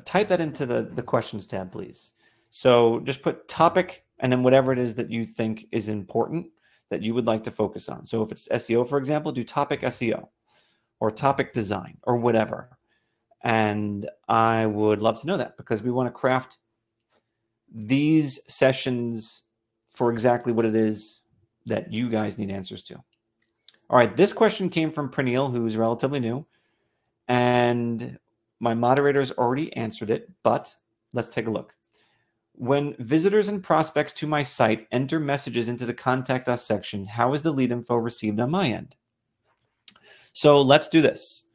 type that into the questions tab, please. So just put topic and then whatever it is that you think is important that you would like to focus on. So if it's SEO, for example, do topic SEO or topic design or whatever. And I would love to know that, because we want to craft these sessions for exactly what it is that you guys need answers to. All right, this question came from Praneel, who's relatively new, and my moderators already answered it, but let's take a look. When visitors and prospects to my site enter messages into the Contact Us section, how is the lead info received on my end? So let's do this.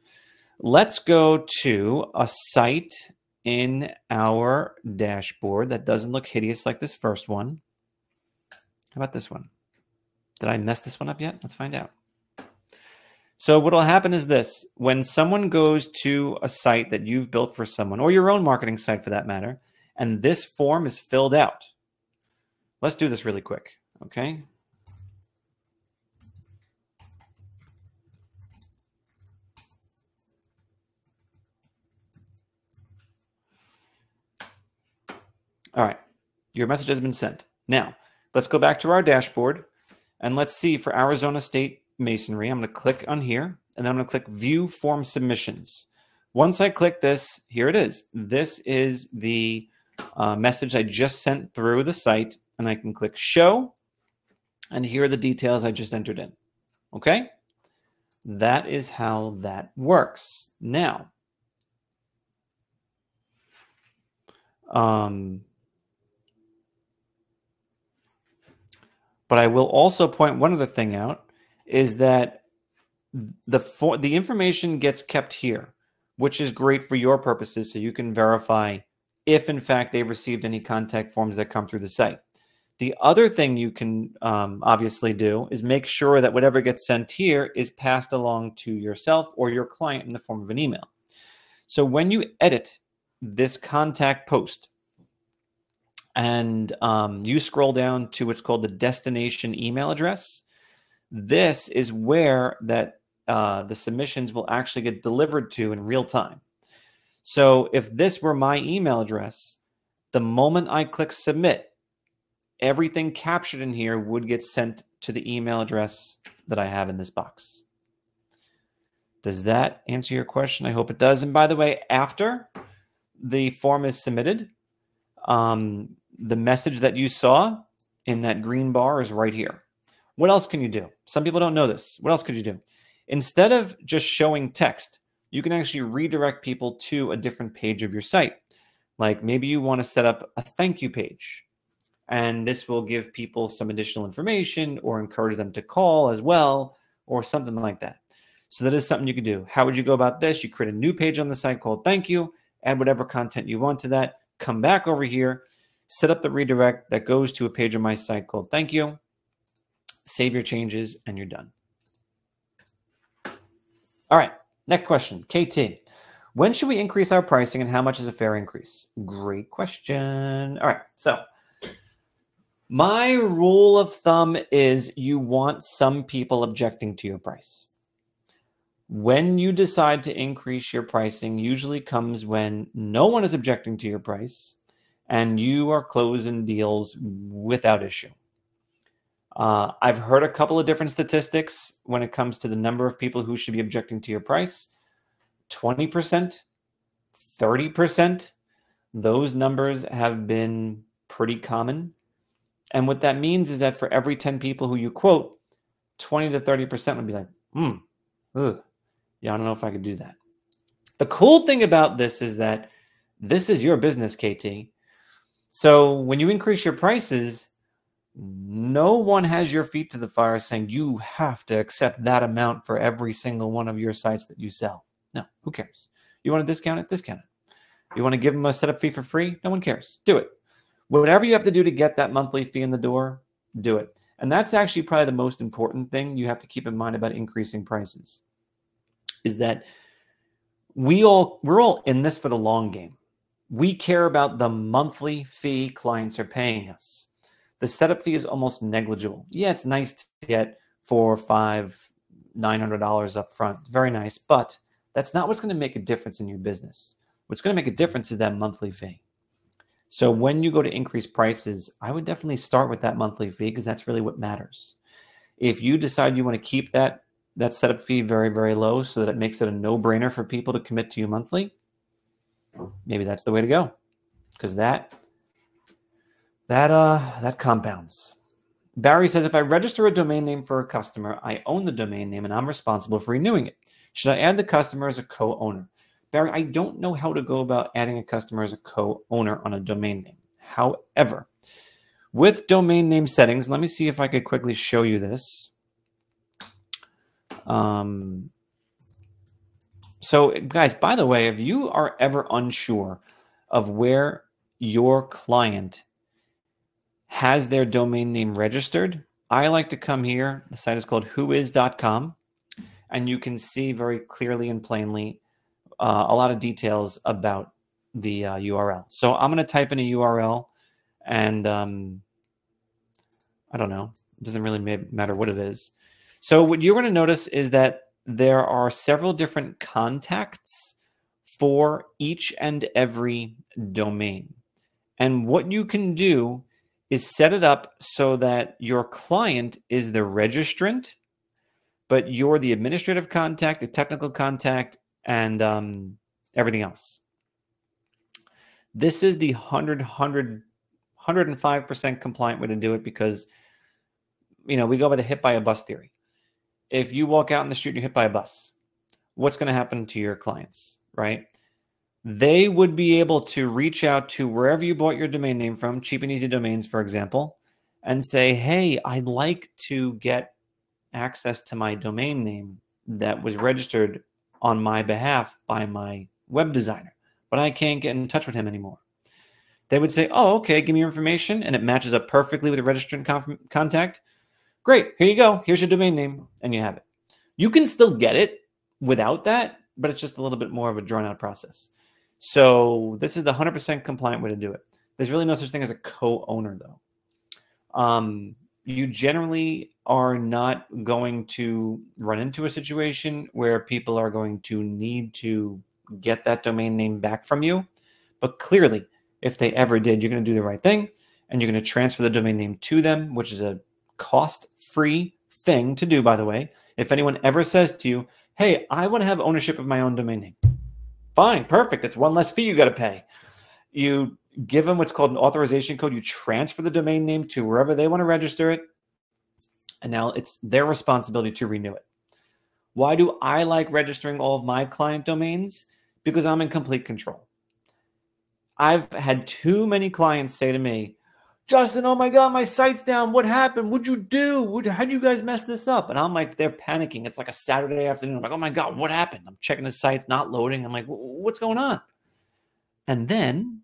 Let's go to a site in our dashboard that doesn't look hideous like this first one. How about this one? Did I mess this one up yet? Let's find out. So what will happen is this. When someone goes to a site that you've built for someone, or your own marketing site for that matter, and this form is filled out. Let's do this really quick, okay? All right, your message has been sent. Now, let's go back to our dashboard, and let's see for Arizona State Masonry. I'm going to click on here, and then I'm going to click View Form Submissions. Once I click this, here it is. This is the message I just sent through the site, and I can click Show, and here are the details I just entered in. Okay? That is how that works. Now, but I will also point one other thing out, is that the information gets kept here, which is great for your purposes, so you can verify if in fact they've received any contact forms that come through the site. The other thing you can obviously do is make sure that whatever gets sent here is passed along to yourself or your client in the form of an email. So when you edit this contact post and you scroll down to what's called the destination email address, this is where that the submissions will actually get delivered to in real time. So if this were my email address, the moment I click submit, everything captured in here would get sent to the email address that I have in this box. Does that answer your question? I hope it does. And by the way, after the form is submitted, the message that you saw in that green bar is right here. What else can you do? Some people don't know this. What else could you do? Instead of just showing text, you can actually redirect people to a different page of your site. Like maybe you want to set up a thank you page, and this will give people some additional information or encourage them to call as well, or something like that. So that is something you can do. How would you go about this? You create a new page on the site called thank you, add whatever content you want to that, come back over here, set up the redirect that goes to a page on my site called thank you, save your changes, and you're done. All right, next question, KT. When should we increase our pricing and how much is a fair increase? Great question. All right, so my rule of thumb is you want some people objecting to your price. When you decide to increase your pricing, usually comes when no one is objecting to your price and you are closing deals without issue. I've heard a couple of different statistics when it comes to the number of people who should be objecting to your price. 20%, 30%, those numbers have been pretty common. And what that means is that for every 10 people who you quote, 20 to 30% would be like, yeah, I don't know if I could do that. The cool thing about this is that this is your business, KT. So when you increase your prices, no one has your feet to the fire saying you have to accept that amount for every single one of your sites that you sell. No, who cares? You want to discount it? Discount it. You want to give them a setup fee for free? No one cares. Do it. Whatever you have to do to get that monthly fee in the door, do it. And that's actually probably the most important thing you have to keep in mind about increasing prices, is that we're all in this for the long game. We care about the monthly fee clients are paying us. The setup fee is almost negligible. Yeah, it's nice to get $400, $500, $900 up front. Very nice, but that's not what's going to make a difference in your business. What's going to make a difference is that monthly fee. So when you go to increase prices, I would definitely start with that monthly fee because that's really what matters. If you decide you want to keep that setup fee very, very low so that it makes it a no-brainer for people to commit to you monthly, maybe that's the way to go, because that compounds. Barry says, if I register a domain name for a customer, I own the domain name and I'm responsible for renewing it. Should I add the customer as a co-owner? Barry, I don't know how to go about adding a customer as a co-owner on a domain name. However, with domain name settings, let me see if I could quickly show you this. So guys, by the way, if you are ever unsure of where your client has their domain name registered, I like to come here. The site is called whois.com, and you can see very clearly and plainly a lot of details about the URL. So I'm going to type in a URL, and I don't know. It doesn't really matter what it is. So what you're going to notice is that there are several different contacts for each and every domain. And what you can do is set it up so that your client is the registrant, but you're the administrative contact, the technical contact, and everything else. This is the 105% compliant way to do it because, we go by the hit by a bus theory. If you walk out in the street and you're hit by a bus, what's going to happen to your clients, right? They would be able to reach out to wherever you bought your domain name from, Cheap and Easy Domains, for example, and say, hey, I'd like to get access to my domain name that was registered on my behalf by my web designer, but I can't get in touch with him anymore. They would say, oh, okay, give me your information, and it matches up perfectly with the registrant contact. Great, here you go. Here's your domain name, and you have it. You can still get it without that, but it's just a little bit more of a drawn-out process. So this is the 100% compliant way to do it. There's really no such thing as a co-owner, though. You generally are not going to run into a situation where people are going to need to get that domain name back from you. But clearly, if they ever did, you're going to do the right thing, and you're going to transfer the domain name to them, which is a cost-free thing to do, by the way. If anyone ever says to you, hey, I want to have ownership of my own domain name. Fine, perfect. It's one less fee you got to pay. You give them what's called an authorization code. You transfer the domain name to wherever they want to register it. And now it's their responsibility to renew it. Why do I like registering all of my client domains? Because I'm in complete control. I've had too many clients say to me, Justin, oh my God, my site's down. What happened? What'd you do? How'd you guys mess this up? And I'm like, they're panicking. It's like a Saturday afternoon. I'm like, oh my God, what happened? I'm checking the site, it's not loading. I'm like, what's going on? And then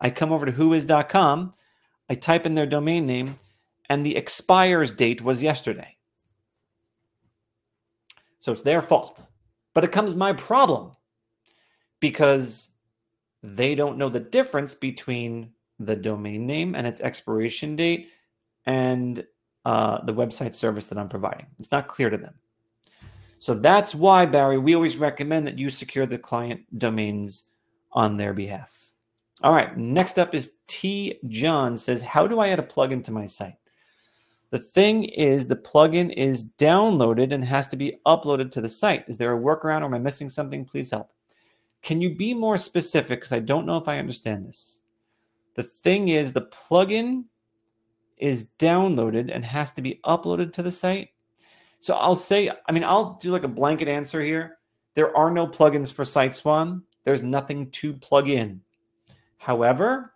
I come over to whois.com. I type in their domain name, and the expires date was yesterday. So it's their fault. But it comes my problem because they don't know the difference between the domain name and its expiration date and the website service that I'm providing. It's not clear to them. So that's why, Barry, we always recommend that you secure the client domains on their behalf. All right, next up is T. John says, how do I add a plugin to my site? The thing is, the plugin is downloaded and has to be uploaded to the site. Is there a workaround or am I missing something? Please help. Can you be more specific? Because I don't know if I understand this. The thing is, the plugin is downloaded and has to be uploaded to the site. So I'll say, I'll do like a blanket answer here. There are no plugins for SiteSwan. There's nothing to plug in. However,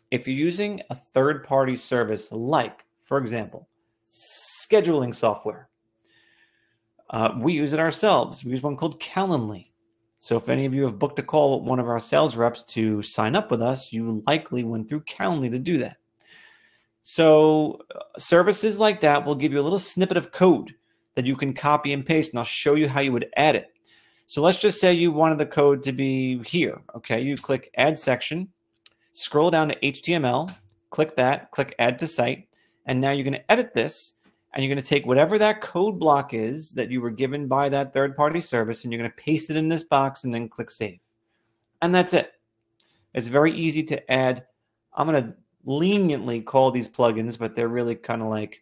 if you're using a third-party service like, for example, scheduling software, we use it ourselves. We use one called Calendly. So if any of you have booked a call with one of our sales reps to sign up with us, you likely went through Calendly to do that. So services like that will give you a little snippet of code that you can copy and paste, and I'll show you how you would add it. So let's just say you wanted the code to be here. Okay, you click Add Section, scroll down to HTML, click that, click Add to Site, and now you're going to edit this, and you're going to take whatever that code block is that you were given by that third-party service, and you're going to paste it in this box and then click Save. And that's it. It's very easy to add. I'm going to leniently call these plugins, but they're really kind of like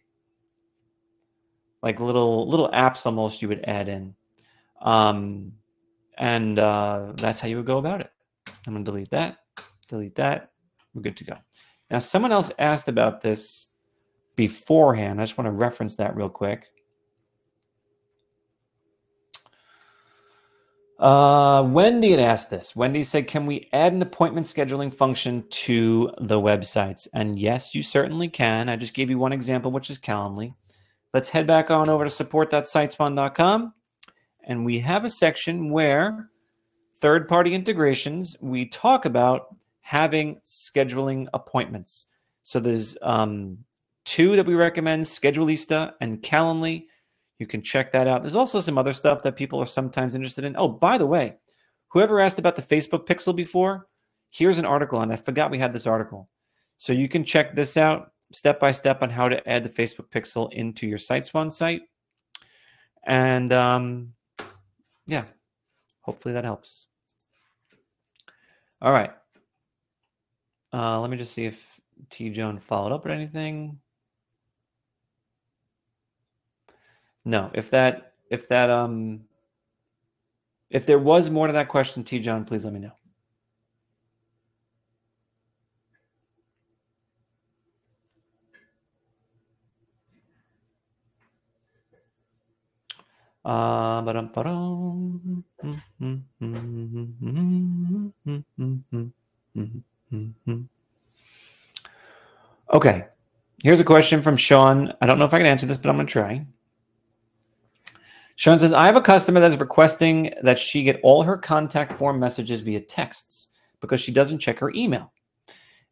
little apps almost you would add in. That's how you would go about it. I'm going to delete that. We're good to go. Now, someone else asked about this beforehand. I just want to reference that real quick. Wendy had asked this. Wendy said, can we add an appointment scheduling function to the websites? And yes, you certainly can. I just gave you one example, which is Calendly. Let's head back on over to support.siteswan.com. And we have a section where third-party integrations, we talk about having scheduling appointments. So there's two that we recommend, Schedulista and Calendly. You can check that out. There's also some other stuff that people are sometimes interested in. Oh, by the way, whoever asked about the Facebook pixel before, here's an article, and I forgot we had this article. So you can check this out step by step on how to add the Facebook pixel into your SiteSwan site. And yeah, hopefully that helps. All right. Let me just see if T-Joan followed up or anything. No, if there was more to that question, T-John, please let me know. Okay, here's a question from Sean. I don't know if I can answer this, but I'm going to try. Sean says, I have a customer that is requesting that she get all her contact form messages via texts because she doesn't check her email.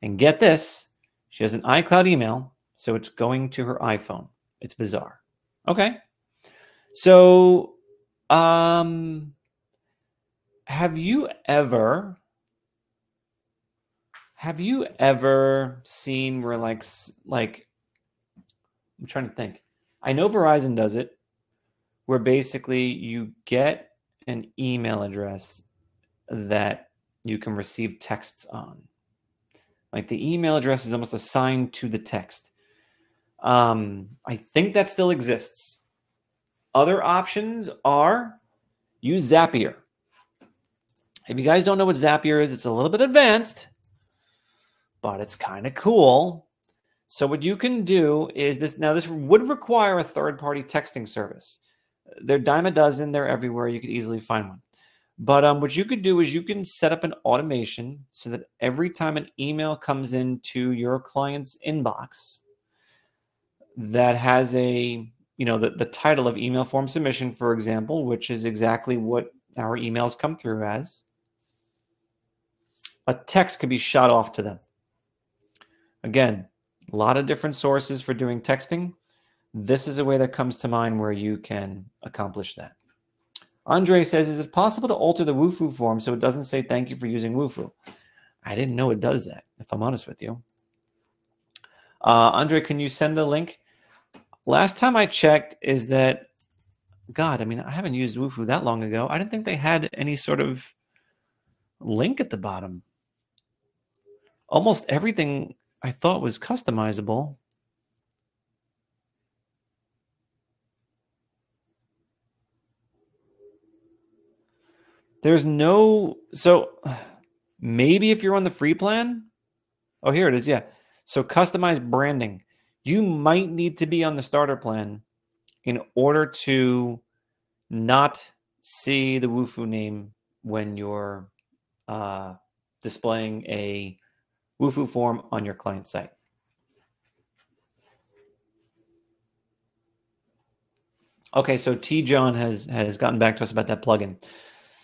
And get this, she has an iCloud email, so it's going to her iPhone. It's bizarre. Okay. So, have you ever seen where like I'm trying to think. I know Verizon does it, where basically you get an email address that you can receive texts on. Like the email address is almost assigned to the text. I think that still exists. Other options are use Zapier. If you guys don't know what Zapier is, it's a little bit advanced, but it's kind of cool. So what you can do is this. Now, this would require a third-party texting service. They're dime a dozen. They're everywhere. You could easily find one. But what you could do is you can set up an automation so that every time an email comes into your client's inbox that has a, the title of email form submission, for example, which is exactly what our emails come through as, a text could be shot off to them. Again, a lot of different sources for doing texting. This is a way that comes to mind where you can accomplish that. Andre says, is it possible to alter the Wufoo form so it doesn't say thank you for using Wufoo? I didn't know it does that, if I'm honest with you. Andre, can you send the link? Last time I checked is that, God, I haven't used Wufoo that long ago. I didn't think they had any sort of link at the bottom. Almost everything I thought was customizable. There's no, so maybe if you're on the free plan. Oh, here it is. Yeah. So customized branding. You might need to be on the starter plan in order to not see the Wufoo name when you're displaying a Wufoo form on your client site. Okay, so T. John has gotten back to us about that plugin.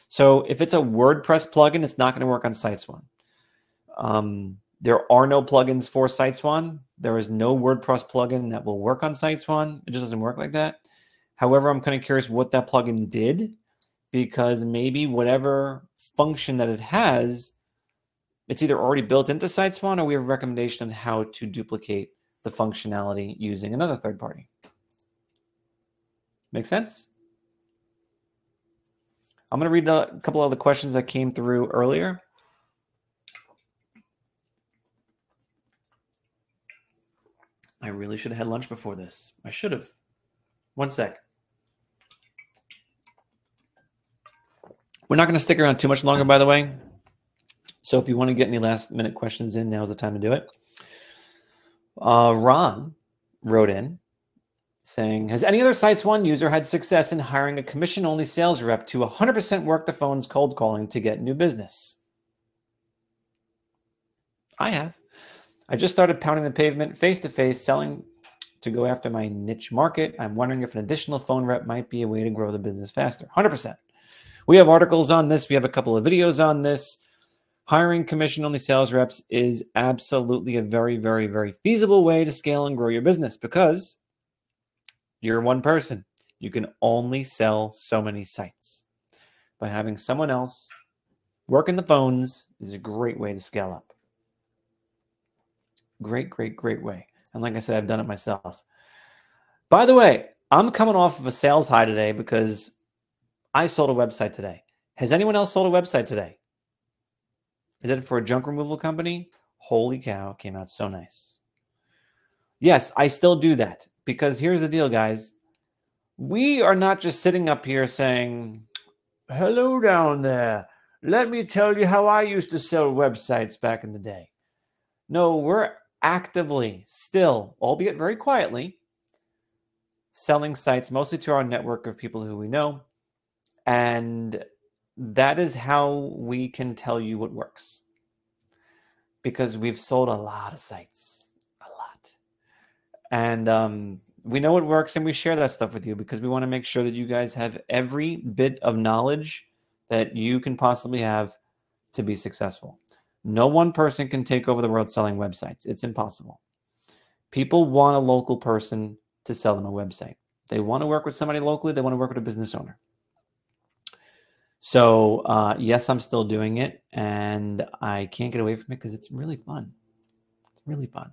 So if it's a WordPress plugin, it's not going to work on SiteSwan. There are no plugins for SiteSwan. There is no WordPress plugin that will work on SiteSwan. It just doesn't work like that. However, I'm kind of curious what that plugin did, because maybe whatever function that it has, it's either already built into SiteSwan or we have a recommendation on how to duplicate the functionality using another third party. Make sense? I'm going to read a couple of the questions that came through earlier. I really should have had lunch before this. I should have. One sec. We're not going to stick around too much longer, by the way. So if you want to get any last minute questions in, now's the time to do it. Ron wrote in saying, has any other SiteSwan user had success in hiring a commission-only sales rep to 100% work the phones cold calling to get new business? I have. I just started pounding the pavement face-to-face, selling to go after my niche market. I'm wondering if an additional phone rep might be a way to grow the business faster. 100%. We have articles on this. We have a couple of videos on this. Hiring commission-only sales reps is absolutely a very, very, very feasible way to scale and grow your business, because you're one person. You can only sell so many sites. By having someone else working the phones is a great way to scale up. Great, great, great way. And like I said, I've done it myself. By the way, I'm coming off of a sales high today because I sold a website today. Has anyone else sold a website today? I did it for a junk removal company. Holy cow, came out so nice. Yes, I still do that, because here's the deal, guys. We are not just sitting up here saying, hello down there. Let me tell you how I used to sell websites back in the day. No, we're actively still, albeit very quietly, selling sites mostly to our network of people who we know. And that is how we can tell you what works, because we've sold a lot of sites, a lot. And we know what works, and we share that stuff with you because we want to make sure that you guys have every bit of knowledge that you can possibly have to be successful. No one person can take over the world selling websites. It's impossible. People want a local person to sell them a website. They want to work with somebody locally. They want to work with a business owner. So yes, I'm still doing it, and I can't get away from it because it's really fun. It's really fun.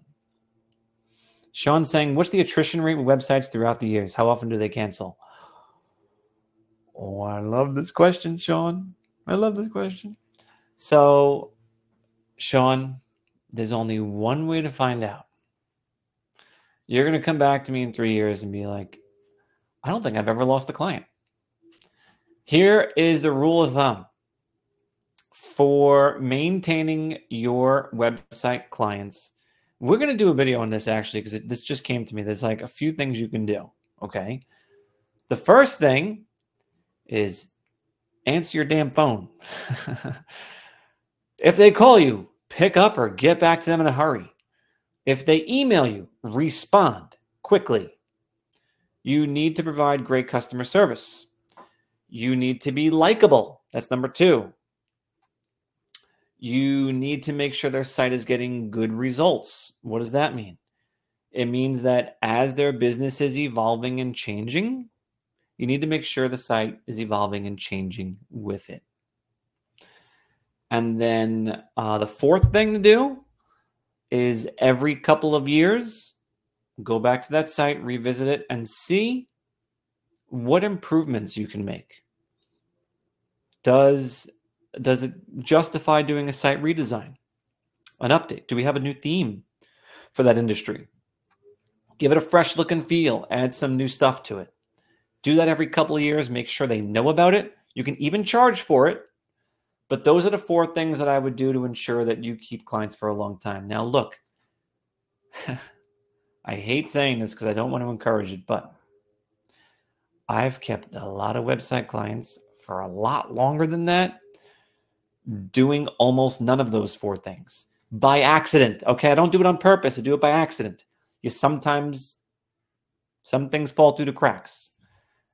Sean's saying, what's the attrition rate with websites throughout the years? How often do they cancel? Oh, I love this question, Sean. I love this question. So, Sean, there's only one way to find out. You're going to come back to me in 3 years and be like, I don't think I've ever lost a client. Here is the rule of thumb for maintaining your website clients. We're going to do a video on this actually, because this just came to me. There's like a few things you can do. Okay. The first thing is answer your damn phone. If they call you, pick up or get back to them in a hurry. If they email you, respond quickly. You need to provide great customer service. You need to be likable. That's number 2. You need to make sure their site is getting good results. What does that mean? It means that as their business is evolving and changing, you need to make sure the site is evolving and changing with it. And then the fourth thing to do is every couple of years, go back to that site, revisit it, and see what improvements you can make. Does it justify doing a site redesign, an update? Do we have a new theme for that industry? Give it a fresh look and feel, add some new stuff to it. Do that every couple of years, make sure they know about it. You can even charge for it. But those are the 4 things that I would do to ensure that you keep clients for a long time. Now, look, I hate saying this because I don't want to encourage it, but I've kept a lot of website clients for a lot longer than that, doing almost none of those 4 things by accident. Okay, I don't do it on purpose. I do it by accident. Sometimes some things fall through the cracks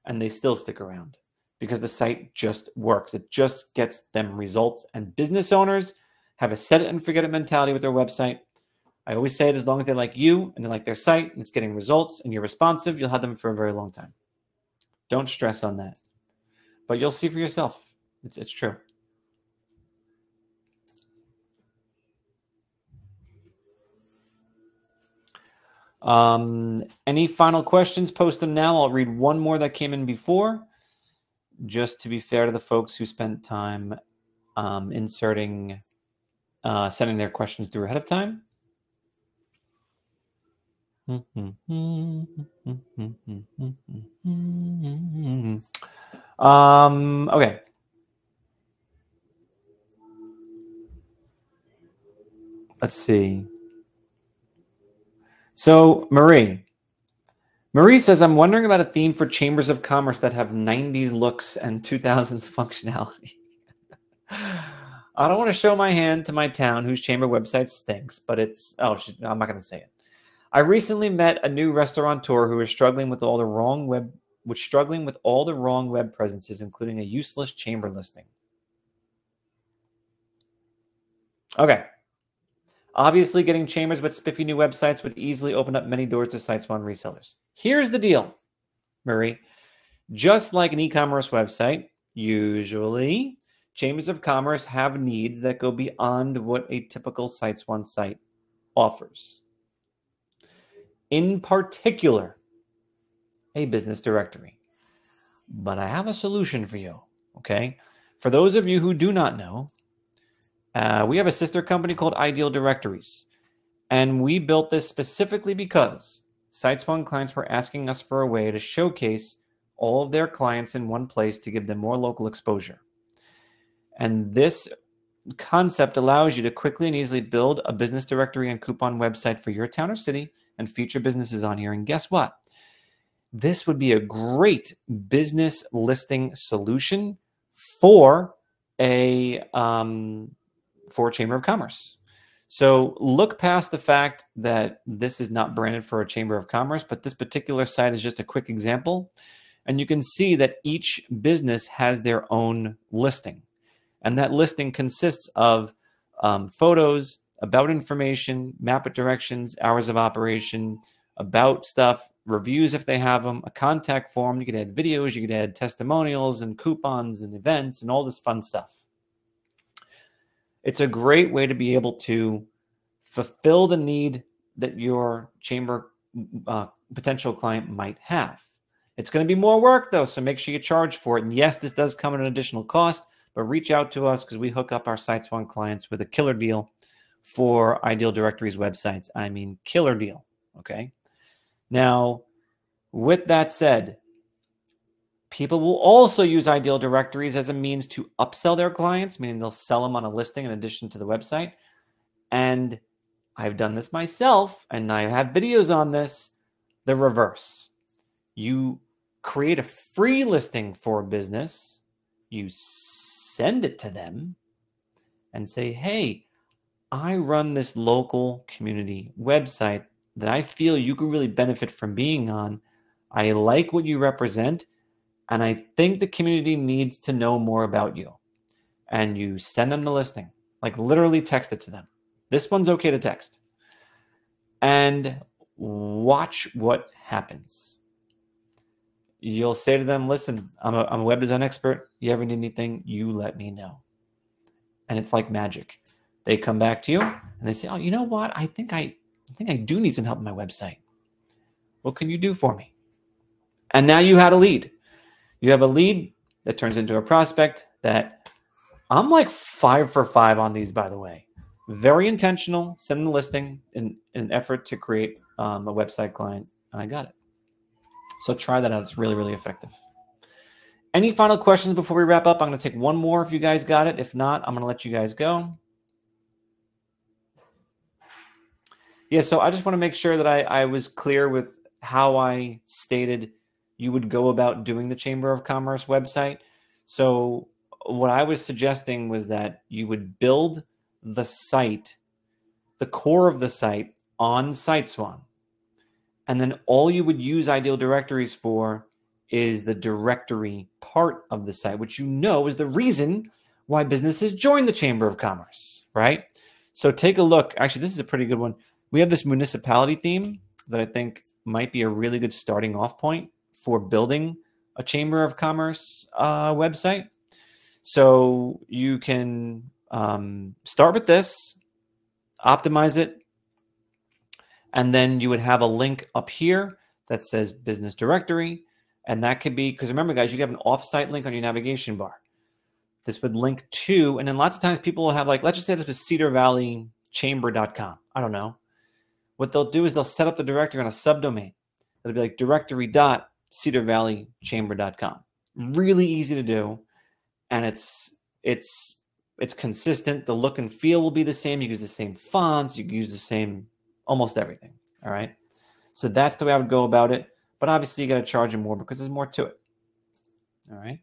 and they still stick around because the site just works. It just gets them results. And business owners have a set it and forget it mentality with their website. I always say it, as long as they like you and they like their site and it's getting results and you're responsive, you'll have them for a very long time. Don't stress on that. But you'll see for yourself. It's true. Any final questions? Post them now. I'll read one more that came in before, just to be fair to the folks who spent time sending their questions through ahead of time. Okay. Let's see. So Marie says, I'm wondering about a theme for chambers of commerce that have 90s looks and 2000s functionality. I don't want to show my hand to my town whose chamber website stinks, but I'm not going to say it. I recently met a new restaurateur who is struggling with all the wrong web presences, including a useless chamber listing. Okay. Obviously, getting chambers with spiffy new websites would easily open up many doors to SiteSwan resellers. Here's the deal, Marie. Just like an e-commerce website, usually chambers of commerce have needs that go beyond what a typical SiteSwan site offers. In particular, a business directory. But I have a solution for you, okay? For those of you who do not know, we have a sister company called Ideal Directories, and we built this specifically because SiteSwan clients were asking us for a way to showcase all of their clients in one place to give them more local exposure. And this concept allows you to quickly and easily build a business directory and coupon website for your town or city and feature businesses on here. And guess what? This would be a great business listing solution for a chamber of commerce. So look past the fact that this is not branded for a chamber of commerce, but this particular site is just a quick example. And you can see that each business has their own listing. And that listing consists of photos, about information, map of directions, hours of operation, about stuff, reviews if they have them, a contact form. You could add videos, you could add testimonials and coupons and events and all this fun stuff. It's a great way to be able to fulfill the need that your chamber potential client might have. It's going to be more work, though, so make sure you charge for it. And yes, this does come at an additional cost, but reach out to us because we hook up our SiteSwan clients with a killer deal for Ideal Directories websites. I mean, killer deal, okay? Now, with that said, people will also use Ideal Directories as a means to upsell their clients, meaning they'll sell them on a listing in addition to the website. And I've done this myself, and I have videos on this, the reverse. You create a free listing for a business, you send it to them and say, hey, I run this local community website that I feel you could really benefit from being on. I like what you represent, and I think the community needs to know more about you. And you send them the listing, like literally text it to them. This one's okay to text. And watch what happens. You'll say to them, listen, I'm a web design expert. You ever need anything, you let me know. And it's like magic. They come back to you and they say, oh, you know what? I think I do need some help with my website. What can you do for me? And now you had a lead. You have a lead that turns into a prospect that I'm like 5 for 5 on these, by the way. Very intentional, send them a listing in an effort to create a website client, and I got it. So try that out. It's really, really effective. Any final questions before we wrap up? I'm going to take one more if you guys got it. If not, I'm going to let you guys go. Yeah, so I just want to make sure that I was clear with how I stated you would go about doing the Chamber of Commerce website. So what I was suggesting was that you would build the site, the core of the site on SiteSwan. And then all you would use ideal directories for is the directory part of the site, which you know is the reason why businesses join the Chamber of Commerce, right? So take a look. Actually, this is a pretty good one. We have this municipality theme that I think might be a really good starting off point for building a Chamber of Commerce website. So you can start with this, optimize it, and then you would have a link up here that says business directory. And that could be, because remember, guys, you have an offsite link on your navigation bar. This would link to, and then lots of times people will have, like, let's just say this was cedarvalleychamber.com. I don't know. What they'll do is they'll set up the directory on a subdomain. It'll be like directory.cedarvalleychamber.com. Really easy to do. And it's consistent. The look and feel will be the same. You use the same fonts. You use the same almost everything. All right. So that's the way I would go about it. But obviously you got to charge them more because there's more to it. All right.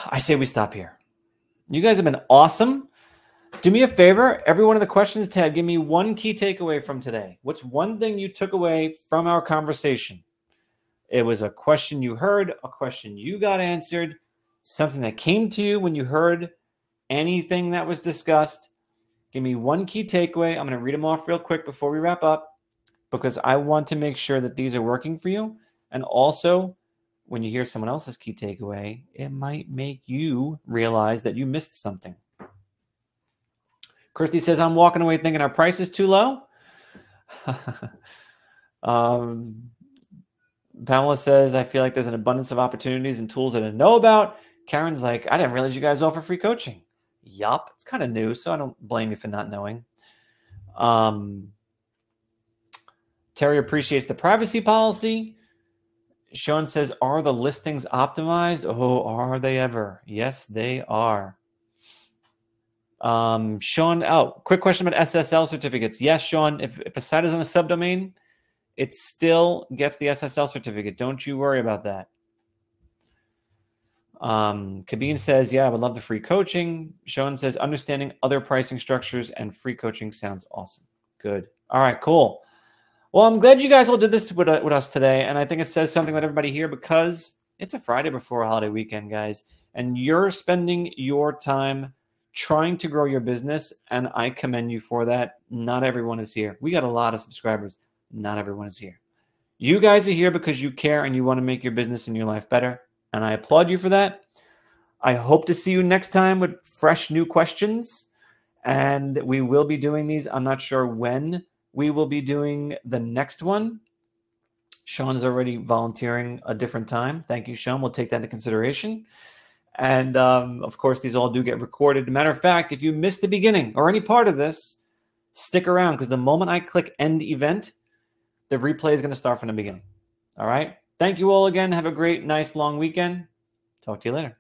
I say we stop here. You guys have been awesome. Do me a favor. Every one of the questions tab, give me one key takeaway from today. What's one thing you took away from our conversation? It was a question you heard, a question you got answered, something that came to you when you heard anything that was discussed. Give me one key takeaway. I'm going to read them off real quick before we wrap up because I want to make sure that these are working for you. And also, when you hear someone else's key takeaway, it might make you realize that you missed something. Kirsty says, I'm walking away thinking our price is too low. Pamela says, I feel like there's an abundance of opportunities and tools that I know about. Karen's like, I didn't realize you guys offer free coaching. Yup, it's kind of new, so I don't blame you for not knowing. Terry appreciates the privacy policy. Sean says, are the listings optimized? Oh, are they ever? Yes, they are. Sean, quick question about SSL certificates. Yes, Sean, if a site is on a subdomain, it still gets the SSL certificate. Don't you worry about that. Kabine says, yeah, I would love the free coaching. Sean says, understanding other pricing structures and free coaching sounds awesome. Good. All right, cool. Well, I'm glad you guys all did this with us today. And I think it says something about everybody here because it's a Friday before a holiday weekend, guys. And you're spending your time trying to grow your business. And I commend you for that. Not everyone is here. We got a lot of subscribers. Not everyone is here. You guys are here because you care and you want to make your business and your life better. And I applaud you for that. I hope to see you next time with fresh new questions. And we will be doing these. I'm not sure when we will be doing the next one. Sean is already volunteering a different time. Thank you, Sean. We'll take that into consideration. And of course, these all do get recorded. As a matter of fact, if you missed the beginning or any part of this, stick around because the moment I click end event, the replay is going to start from the beginning. All right. Thank you all again. Have a great, nice, long weekend. Talk to you later.